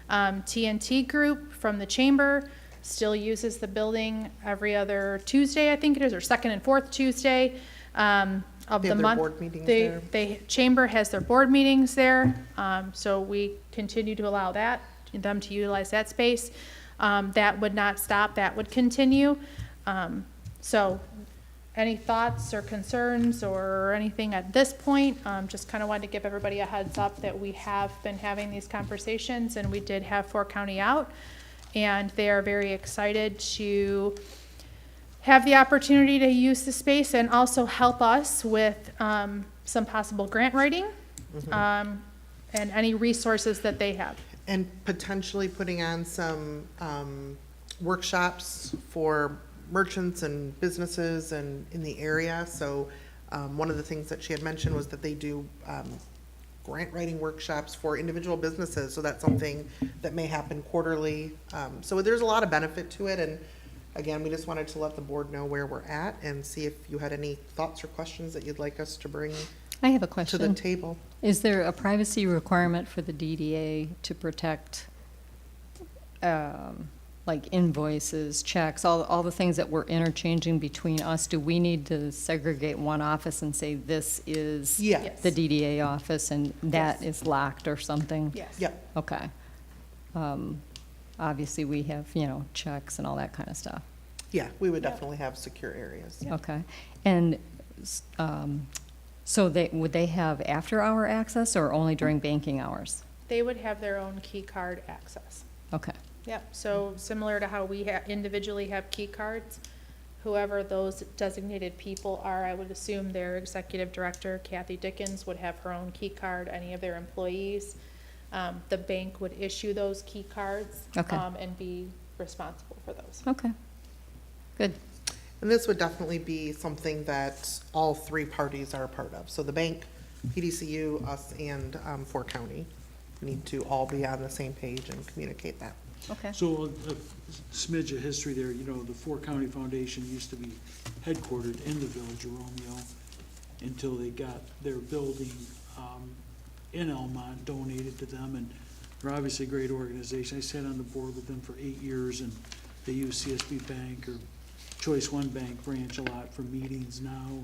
TNT Group from the Chamber still uses the building every other Tuesday, I think it is, or second and fourth Tuesday of They the have their month. board meetings there. Chamber has their board meetings there, so we continue to allow them to utilize that space. That would not stop, that would continue. So any thoughts or concerns or anything at this point? Just kind of wanted to give everybody a heads up that we have been having these conversations, and we did have Fort County out, and they are very excited to have the opportunity to use the space and also help us with some possible grant writing and any resources that they have. And potentially putting on some workshops for merchants and businesses and in the area. So one of the things that she had mentioned was that they do grant writing workshops for individual businesses. So that's something that may happen quarterly. So there's a lot of benefit to it. And again, we just wanted to let the board know where we're at and see if you had any thoughts or questions that you'd like us to bring I have a to the question. table. Is there a privacy requirement for the DDA to protect, like invoices, checks, all the things that we're interchanging between us? Do we need to segregate one office and say this is Yes. the DDA office and that is locked or something? Yes. Yep. Okay. Obviously, we have, checks and all that kind of stuff. Yeah, we would definitely have secure areas. Okay. And so would they have after-hour access or only during banking hours? They would have their own key card access. Okay. Yep, so similar to how we individually have key cards, whoever those designated people are, I would assume their executive director, Kathy Dickens, would have her own key card, any of their employees. The bank would issue those key cards. Okay. And be responsible for those. Okay. Good. And this would definitely be something that all three parties are a part of. So the bank, PDCU, us, and Fort County need to all be on the same page and communicate that. Okay. So a smidge of history there, the Fort County Foundation used to be headquartered in the village of Romeo until they got their building in Elmont donated to them, and They're obviously a great organization. I sat on the board with them for 8 years, and they use CSB Bank or Choice One Bank branch a lot for meetings now.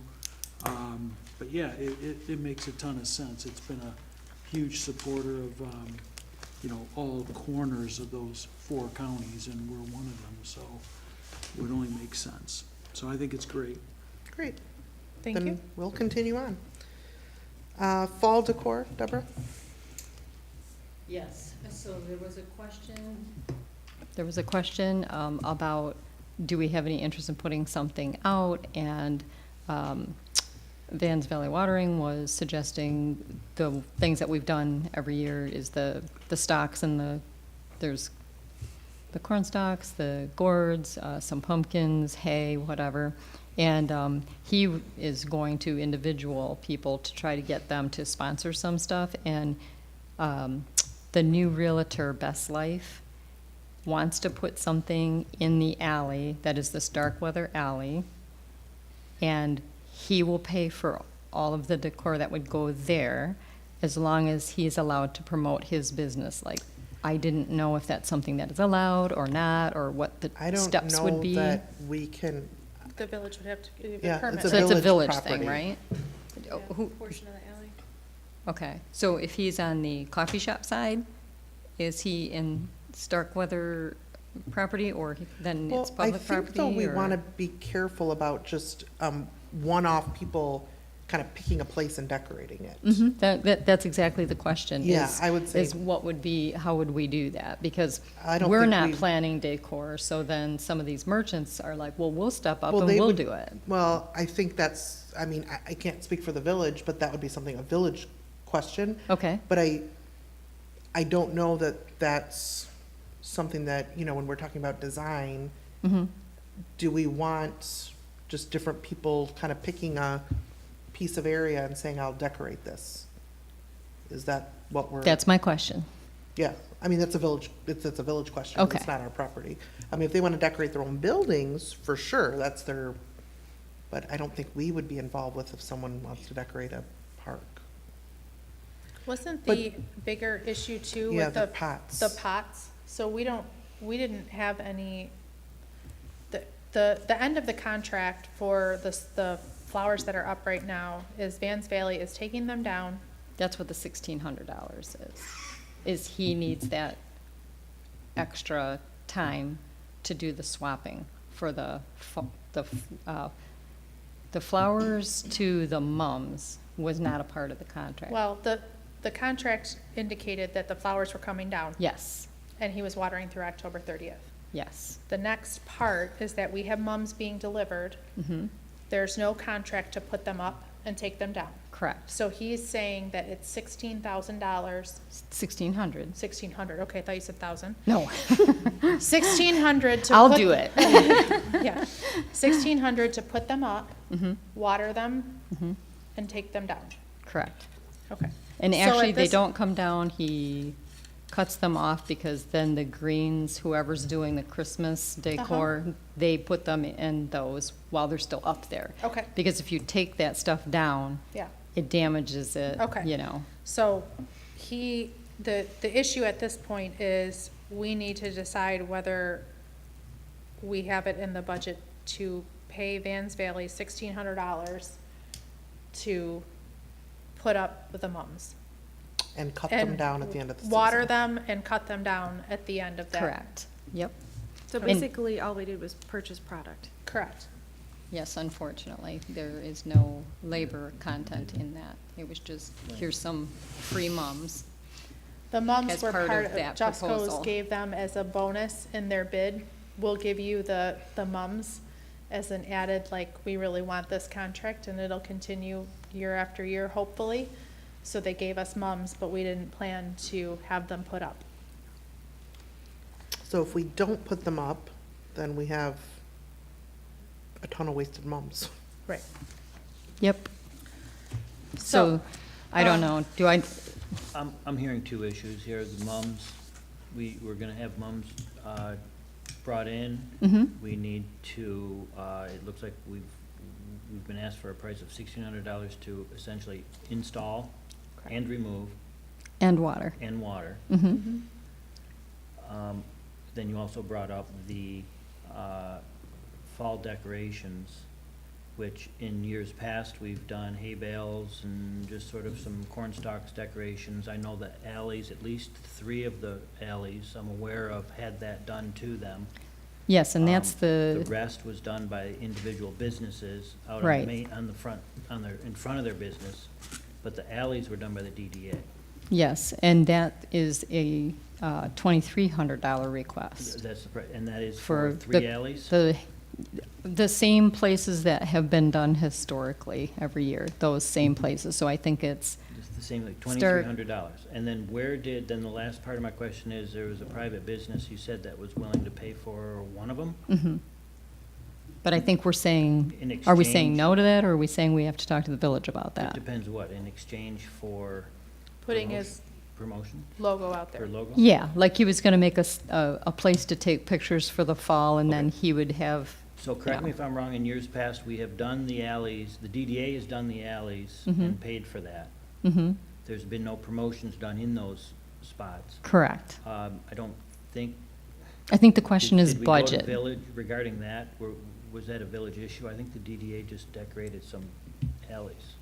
But yeah, it makes a ton of sense. It's been a huge supporter of, all corners of those 4 counties, and we're one of them, so it would only make sense. So I think it's great. Great. Thank you. Then we'll continue on. Fall decor, Deborah? Yes, so there was a question about, do we have any interest in putting something out? And Vans Valley Watering was suggesting the things that we've done every year is the stalks and there's the corn stalks, the gourds, some pumpkins, hay, whatever. And he is going to individual people to try to get them to sponsor some stuff. And the new realtor, Best Life, wants to put something in the alley that is the Starkweather Alley. And he will pay for all of the decor that would go there as long as he's allowed to promote his business. Like, I didn't know if that's something that is allowed or not, or what the I don't steps would know be. that we can, The village would have to give Yeah, a permit. it's So that's a village village thing, property. right? Yeah, Oh, who- portion of the alley. Okay, so if he's on the coffee shop side, is he in Starkweather property, or then well, it's I public think property? though we or- want to be careful about just one-off people kind of picking a place and decorating it. Mhm, that's exactly the question. Yeah, is- I would say- Is what would be, how would we do that? Because I don't we're think not we- planning decor, so then some of these merchants are like, well, we'll step up Well, and they we'll would- do it. Well, I think that's, I mean, I can't speak for the village, but that would be something, a village question. Okay, But I don't know that that's something that, when we're talking about design, mhm. do we want just different people kind of picking a piece of area and saying, I'll decorate this? Is that what we're? That's my question. Yeah, I mean, that's a village, it's a village question. Okay. It's not our property. I mean, if they want to decorate their own buildings, for sure, that's their, but I don't think we would be involved with if someone wants to decorate a park. Wasn't But- the bigger issue too Yeah, with the the pots. the pots? So we didn't have any, the end of the contract for the flowers that are up right now is Vans Valley is taking them down. That's what the $1,600 is he needs that extra time to do the swapping for the flowers to the mums was not a part of the contract. Well, the contract indicated that the flowers were coming down Yes, and he was watering through October 30th. yes. The next part is that we have mums being delivered. Mm-hmm. There's no contract to put them up and take them down. Correct. So he's saying that it's $16,000, 1,600. 1,600, okay, I thought you said 1,000. No, 1,600 to I'll put- do it. Yeah, 1,600 to put them up, Mm-hmm. water them, Mm-hmm. and take them down. Correct. Okay. And So actually, at they this- don't come down, he cuts them off because then the greens, whoever's doing the Christmas decor, they put them in those while they're still up there. Okay, Because if you take that stuff down, yeah. it damages it, Okay. you know. So the issue at this point is we need to decide whether we have it in the budget to pay Vans Valley $1,600 to put up with the mums. And cut them And down at the end of the season. Water them and cut them down at the end of that. Correct. Yep. So And- basically, all we did was purchase product. Correct. Yes, unfortunately, there is no labor content in that. It was just, here's some free mums. The mums As were part part of of, that Jusco's proposal. gave them as a bonus in their bid. We'll give you the mums as an added, like, we really want this contract and it'll continue year after year, hopefully. So they gave us mums, but we didn't plan to have them put up. So if we don't put them up, then we have a ton of wasted mums. Right. Yep. So, So, I don't know, do I, I'm hearing 2 issues here. The mums, we're gonna have mums brought in. mhm, We need to, it looks like we've been asked for a price of $1,600 to essentially install Correct. and remove. And water. and water. Mm-hmm. Then you also brought up the fall decorations, which in years past, we've done hay bales and just sort of some corn stalks decorations. I know the alleys, at least 3 of the alleys I'm aware of, had that done to them. Yes, and that's The rest was done by individual businesses out on the Right. main, on the front, in front of their business, but the alleys were done by the DDA. yes, and that is a $2,300 request. That's the, and that is For for 3 the- alleys? The same places that have been done historically every year, those same places. So I think it's, It's the same, like Start- $2,300. And then then the last part of my question is, there was a private business you said that was willing to pay for one of them? mhm. But I think we're saying, In are we saying exchange- no to that, or are we saying we have to talk to the village about It that? depends what, in exchange for? Putting promotion- his Promotion, logo out for there. logo? Yeah, like he was gonna make us a place to take pictures for the fall, and then Okay. he would have, So correct me Yeah. if I'm wrong, in years past, we have done the alleys, the DDA has done the alleys Mhm. and paid for that. mm-hmm, There's been no promotions done in those spots. correct. I don't think. I think the question did- is did we go to budget. village regarding that? Was that a village issue? I think the DDA just decorated some alleys.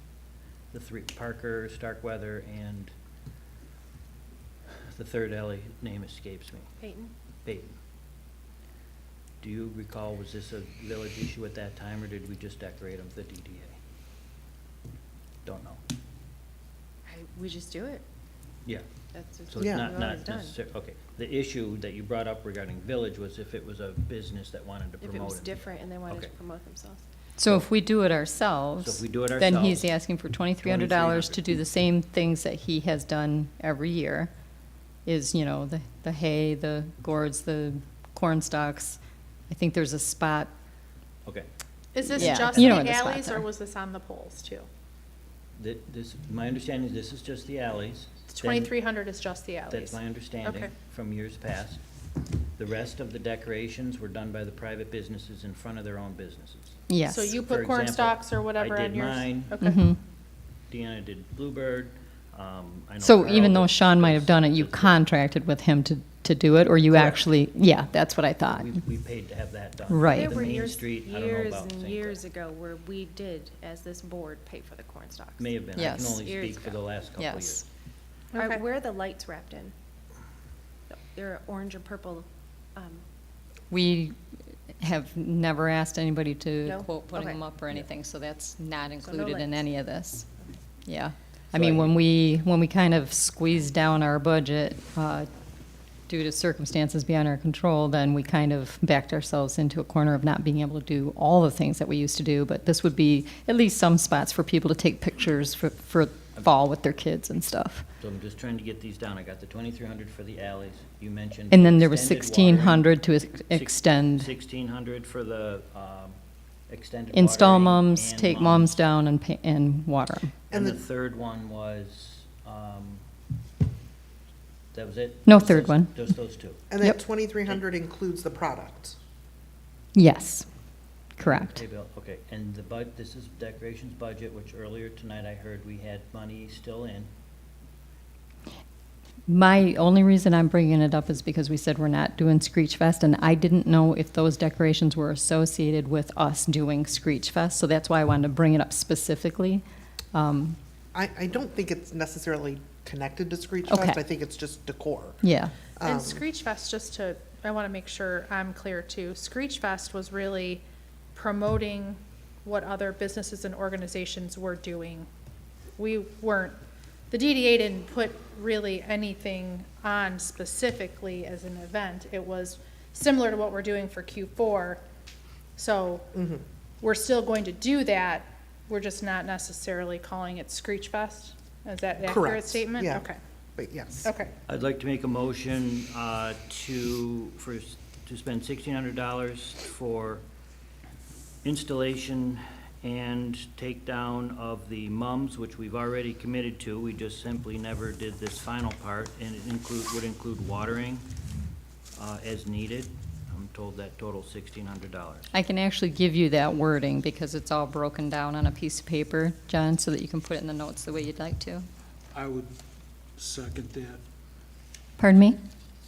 The 3, Parker, Starkweather, and the third alley name escapes me, Peyton? Peyton. Do you recall, was this a village issue at that time, or did we just decorate them, the DDA? Don't know. We just do it. Yeah, That's just so what it's we've not always done. necessarily, okay. The issue that you brought up regarding village was if it was a business that wanted to If it promote was it. different and they wanted to Okay. promote themselves. So if we do it So ourselves, if we do it then he's ourselves, asking for $2,300 to do the $2,300. same things that he has done every year, is, you know, the hay, the gourds, the corn stalks. I think there's a spot, Okay. Is this Yeah, just you the know where the spots alleys, or are. was this on the poles too? My understanding is this is just the alleys. Then- 2,300 is just the alleys. That's my understanding Okay. from years past. The rest of the decorations were done by the private businesses in front of their own businesses. yes. So you For put corn example, stalks or whatever I on did yours? mine. Okay. Mhm. Deanna did Bluebird. I know So Carl even though does- Sean might have done it, you does the- contracted with him to do it, or you Correct. actually, yeah, that's what I thought. We paid to have that done. Right. There The were Main years, Street, I don't know years about and St. years Clair. ago where we did, as this board, pay for the corn stalks. May have been. I Yes. can only Years speak for ago. the last couple of years. Yes. Okay. Where are the lights wrapped in? They're orange or purple. We have never asked anybody to No? quote putting Okay. them up or anything, so that's not So no included in lights. any of this. Yeah. I So mean, I- when we kind of squeezed down our budget, due to circumstances beyond our control, then we kind of backed ourselves into a corner of not being able to do all the things that we used to do. But this would be at least some spots for people to take pictures for fall with their kids and stuff. So I'm just trying to get these down. I got the 2,300 for the alleys. You mentioned. And then there was extended 1,600 to watering. extend, 1,600 for the extended install watering mums, and take mums down and water 'em. And And the the- third one was, that was it? No Just third those- one. Just those two? And that Yep. 2,300 includes the product. Yes, correct. Okay, Bill, okay, and this is decorations budget, which earlier tonight I heard we had money still in. My only reason I'm bringing it up is because we said we're not doing Screech Fest, and I didn't know if those decorations were associated with us doing Screech Fest, so that's why I wanted to bring it up specifically. I don't think it's necessarily connected to Screech Okay. Fest. I think it's just decor. Yeah, Um, And Screech Fest, I want to make sure I'm clear too. Screech Fest was really promoting what other businesses and organizations were doing. We weren't, the DDA didn't put really anything on specifically as an event. It was similar to what we're doing for Q4. So mhm. we're still going to do that. We're just not necessarily calling it Screech Fest. Is that an accurate Correct. statement? Yeah. Okay, But yes. okay. I'd like to make a motion to spend $1,600 for installation and takedown of the mums, which we've already committed to. We just simply never did this final part, and it would include watering as needed. I'm told that total $1,600. I can actually give you that wording because it's all broken down on a piece of paper, John, so that you can put it in the notes the way you'd like to. I would second that. Pardon me?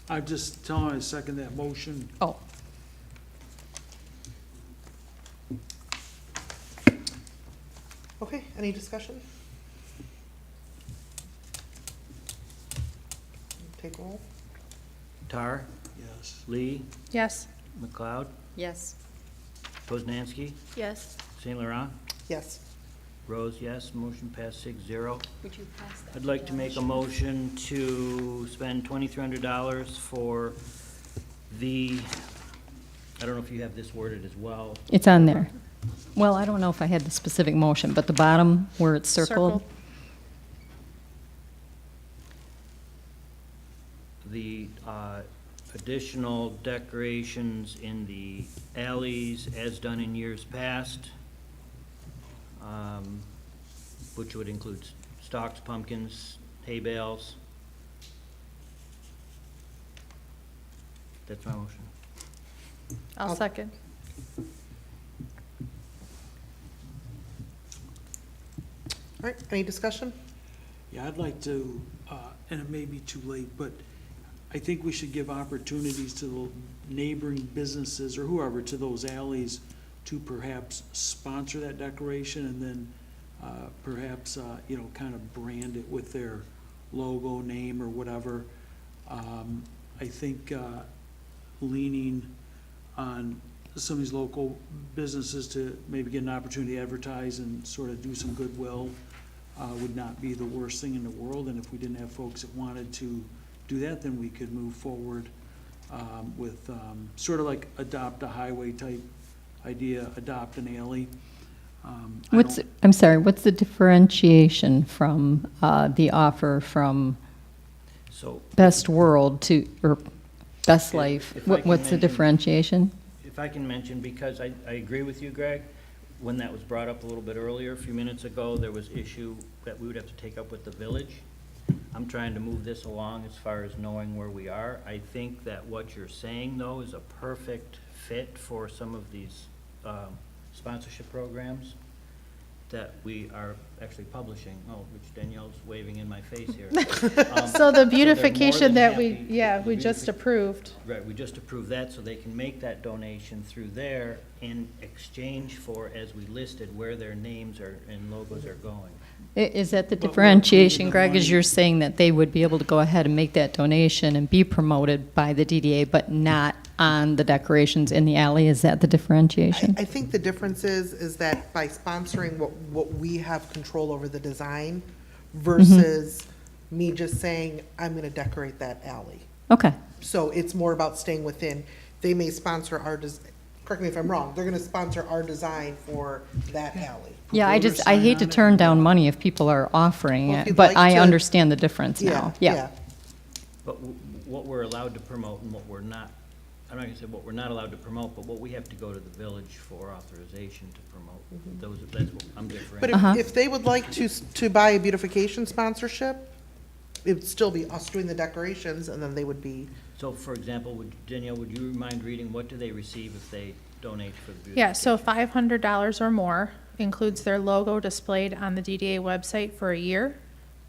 I'm just telling I second that motion. Oh, Okay, any discussion? Take roll. Tar, Yes. Lee, Yes. McLeod, yes. Poznanski, Yes. St. Laurent, Yes. Rose, yes, motion passed 6-0. Would you pass that? I'd like to make a motion to spend $2,300 for the, I don't know if you have this worded as well. It's on there. Well, I don't know if I had the specific motion, but the bottom where it's circled. The additional decorations in the alleys as done in years past, which would include stalks, pumpkins, hay bales. That's my motion. I'll second. All right, any discussion? Yeah, I'd like to, and it may be too late, but I think we should give opportunities to the neighboring businesses or whoever to those alleys to perhaps sponsor that decoration and then perhaps, kind of brand it with their logo, name, or whatever. I think leaning on some of these local businesses to maybe get an opportunity to advertise and sort of do some goodwill would not be the worst thing in the world. And if we didn't have folks that wanted to do that, then we could move forward with sort of like adopt a highway type idea, adopt an alley. I'm sorry, what's the differentiation from the offer from So Best World to, or Best If- Life? if I can What's the mention- differentiation? if I can mention, because I agree with you, Greg, when that was brought up a little bit earlier, a few minutes ago, there was issue that we would have to take up with the village. I'm trying to move this along as far as knowing where we are. I think that what you're saying, though, is a perfect fit for some of these sponsorship programs that we are actually publishing, which Danielle's waving in my face here. So the they're beautification more than that we, happy- yeah, the we just beautific- approved. Right, we just approved that, so they can make that donation through there in exchange for, as we listed, where their names are and logos are going. Is that the But we're differentiation, approving the Greg, is money. you're saying that they would be able to go ahead and make that donation and be promoted by the DDA, but not on the decorations in the alley? Is that the differentiation? I think the difference is that by sponsoring what we have control over the design versus me just saying, I'm gonna decorate that alley. Okay, So it's more about staying within, they may sponsor our, correct me if I'm wrong, they're gonna sponsor our design for that alley. yeah, I Voter I hate to sign on it. turn down money if people are offering Well, if it, you'd but like I to- understand the difference now. Yeah, But what we're allowed to promote and what we're not, I'm not gonna say what we're not allowed to promote, but what we have to go to the village for authorization to promote. That's what I'm But differentiating. if they would like to buy a beautification sponsorship, it'd still be us doing the decorations, and then they would be, So, for example, Danielle, would you mind reading, what do they receive if they donate for the beautification? Yeah, so $500 or more includes their logo displayed on the DDA website for a year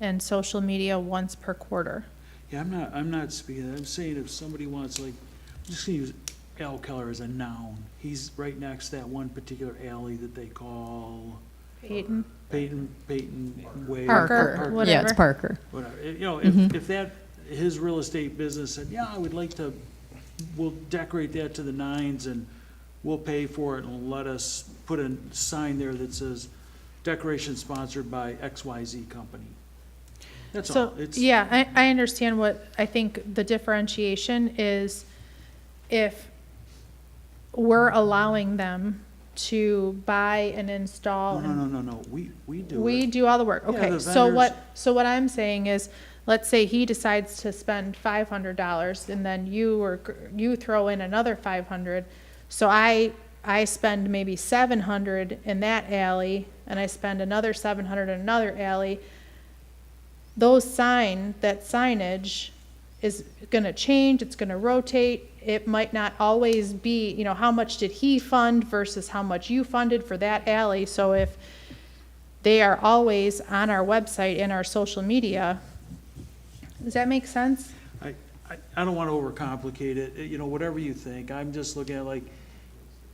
and social media once per quarter. Yeah, I'm not speaking, I'm saying if somebody wants, like, I'm just gonna use Al Keller as a noun. He's right next to that one particular alley that they call Peyton? Peyton Way. Parker, yeah, it's whatever. Parker. Whatever. If that, his real estate business said, yeah, I would like to, we'll decorate that to the nines and we'll pay for it and let us put a sign there that says decoration sponsored by XYZ company. That's all. So, It's, yeah, I understand what, I think the differentiation is if we're allowing them to buy and install. no, we do We it. do all the work, Yeah, okay, the so vendors- what I'm saying is, let's say he decides to spend $500 and then you throw in another 500. So I spend maybe 700 in that alley and I spend another 700 in another alley. That signage is gonna change, it's gonna rotate. It might not always be, how much did he fund versus how much you funded for that alley. So if they are always on our website and our social media, Does that make sense? I don't want to overcomplicate it, you know, whatever you think. I'm just looking at like,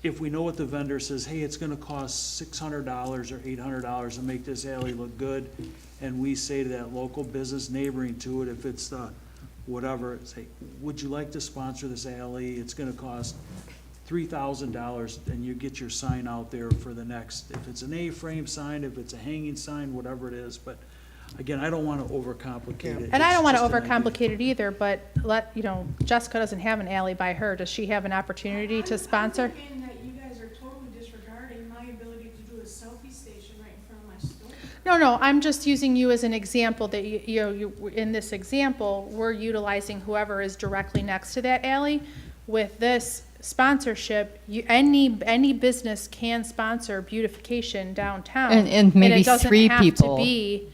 if we know what the vendor says, hey, it's gonna cost $600 or $800 to make this alley look good, and we say to that local business neighboring to it, if it's the whatever, say, would you like to sponsor this alley? It's gonna cost $3,000, and you get your sign out there for the next, if it's an A-frame sign, if it's a hanging sign, whatever it is, but again, I don't want to overcomplicate it. And I It's don't want to just an idea. overcomplicate it either, but Jessica doesn't have an alley by her. Does she have an opportunity to sponsor? I'm thinking that you guys are totally disregarding my ability to do a selfie station right in front of my store. No, I'm just using you as an example that in this example, we're utilizing whoever is directly next to that alley. With this sponsorship, any business can sponsor beautification downtown. And maybe 3 it doesn't people. have to be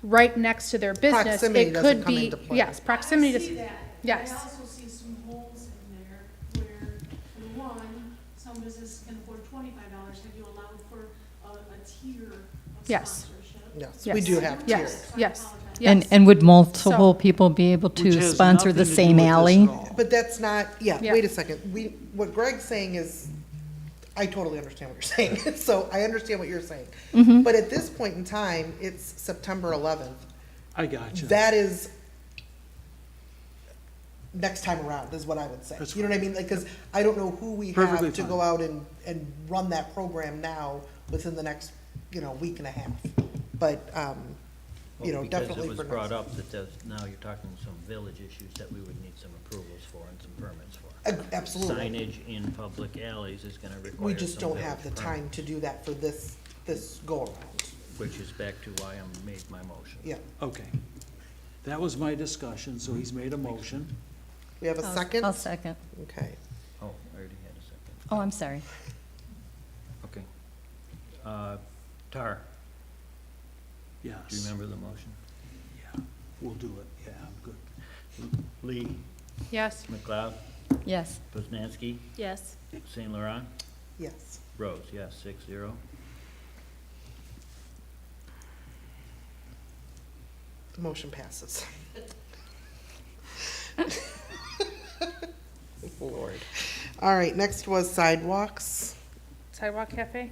right next to their business. Proximity It doesn't could come be, into play. yes, proximity I see does, that. yes. I also see some holes in there where, for one, some businesses can afford $25. Have you allowed for a tier of Yes. sponsorship? Yes, we do have Yes, tiers. yes, And, yes. and would multiple So- people be able Which to has sponsor nothing the to do same with this alley? at all. But that's not, Yeah. wait a second. What Greg's saying is, I totally understand what you're saying. So I understand what you're saying. Mm-hmm. But at this point in time, it's September 11th. I got you. That is next time around is what I would say. That's You know what I mean? Like, because I don't know who we Perfectly have to fine. go out and run that program now within the next, week and a half. But, Well, definitely Because for it was brought next. up that now you're talking some village issues that we would need some approvals for and some permits for. Absolutely. Signage in public alleys is gonna require We just some don't have the village time permits, to do that for this go around. which is back to why I made my motion. Yeah. Okay. That was my discussion, so he's made a motion. We have a second? I'll second. Okay. Oh, I already had a second. Oh, I'm sorry. Okay. Tar, Yes. do you remember the motion? Yeah, we'll do it. Yeah, I'm good. Lee, Yes, McLeod, Yes. Poznanski, Yes. St. Laurent, Yes. Rose, yes, 6-0. The motion passes. Lord. All right, next was sidewalks. sidewalk cafe?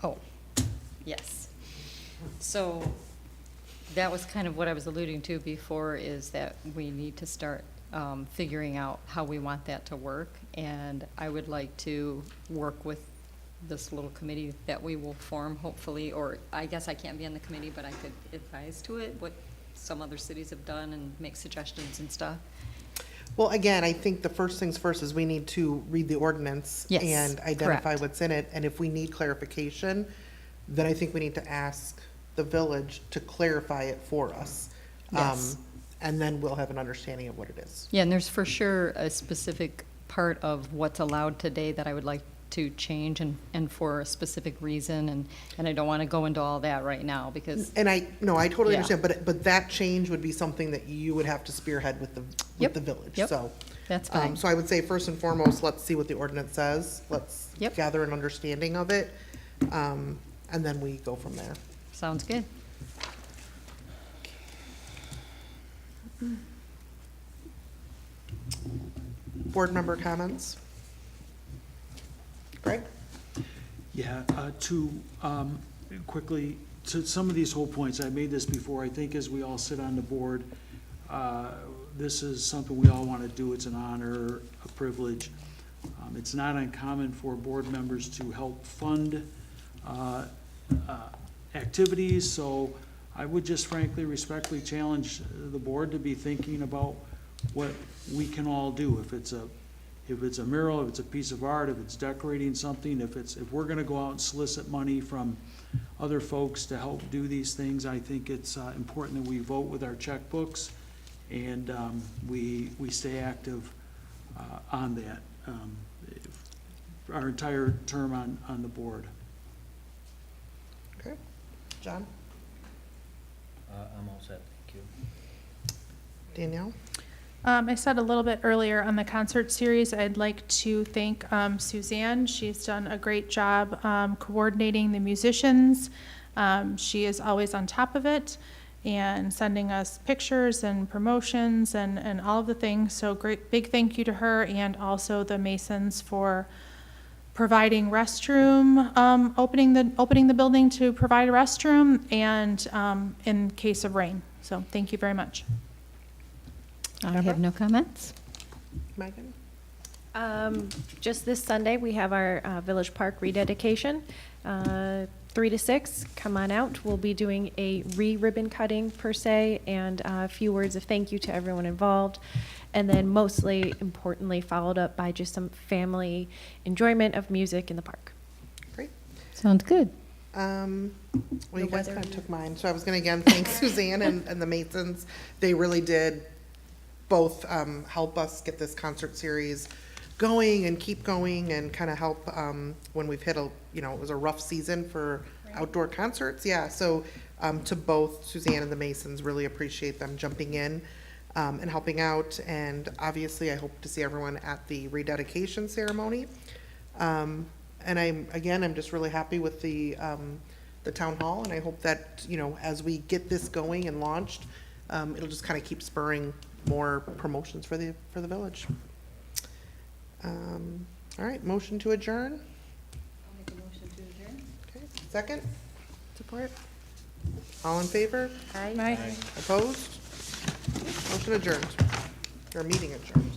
Oh, yes. So that was kind of what I was alluding to before, is that we need to start figuring out how we want that to work. And I would like to work with this little committee that we will form, hopefully, or I guess I can't be on the committee, but I could advise to it what some other cities have done and make suggestions and stuff. Well, again, I think the first things first is we need to read the ordinance Yes, and identify correct. what's in it. And if we need clarification, then I think we need to ask the village to clarify it for us. Yes. And then we'll have an understanding of what it is. Yeah, and there's for sure a specific part of what's allowed today that I would like to change and for a specific reason, and I don't want to go into all that right now because, And I totally Yeah. understand, but that change would be something that you would have to spearhead with Yep, the village, yep. so. that's fine. So I would say first and foremost, let's see what the ordinance says. Let's Yep. gather an understanding of it, and then we go from there. Sounds good. Board member comments? Greg? Yeah, quickly, to some of these whole points, I made this before, I think as we all sit on the board, this is something we all want to do, it's an honor, a privilege. It's not uncommon for board members to help fund activities, so I would just frankly, respectfully challenge the board to be thinking about what we can all do. If it's a mural, if it's a piece of art, if it's decorating something, if we're gonna go out and solicit money from other folks to help do these things, I think it's important that we vote with our checkbooks and we stay active on that, our entire term on the board. Okay. John? I'm all set, thank you. Danielle? I said a little bit earlier on the concert series, I'd like to thank Suzanne. She's done a great job coordinating the musicians. She is always on top of it. and sending us pictures and promotions and all of the things. So great, big thank you to her and also the Masons for providing restroom, opening the building to provide a restroom and in case of rain. So thank you very much. I have no comments. Megan? Just this Sunday, we have our Village Park rededication, 3 to 6. Come on out. We'll be doing a ribbon cutting per se, and a few words of thank you to everyone involved. And then mostly importantly, followed up by just some family enjoyment of music in the park. Great. Sounds good. Well, you guys kind of took mine, so I was gonna again thank Suzanne and the Masons. They really did both help us get this concert series going and keep going and kind of help when we've hit it was a rough season for outdoor concerts. Yeah, so to both Suzanne and the Masons, really appreciate them jumping in and helping out. And obviously, I hope to see everyone at the rededication ceremony. And I'm just really happy with the town hall, and I hope that, as we get this going and launched, it'll just kind of keep spurring more promotions for the village. All right, motion to adjourn. I'll make a motion to adjourn. Okay, second? Support. All in favor? Aye. Opposed? Motion adjourned. Or meeting adjourned.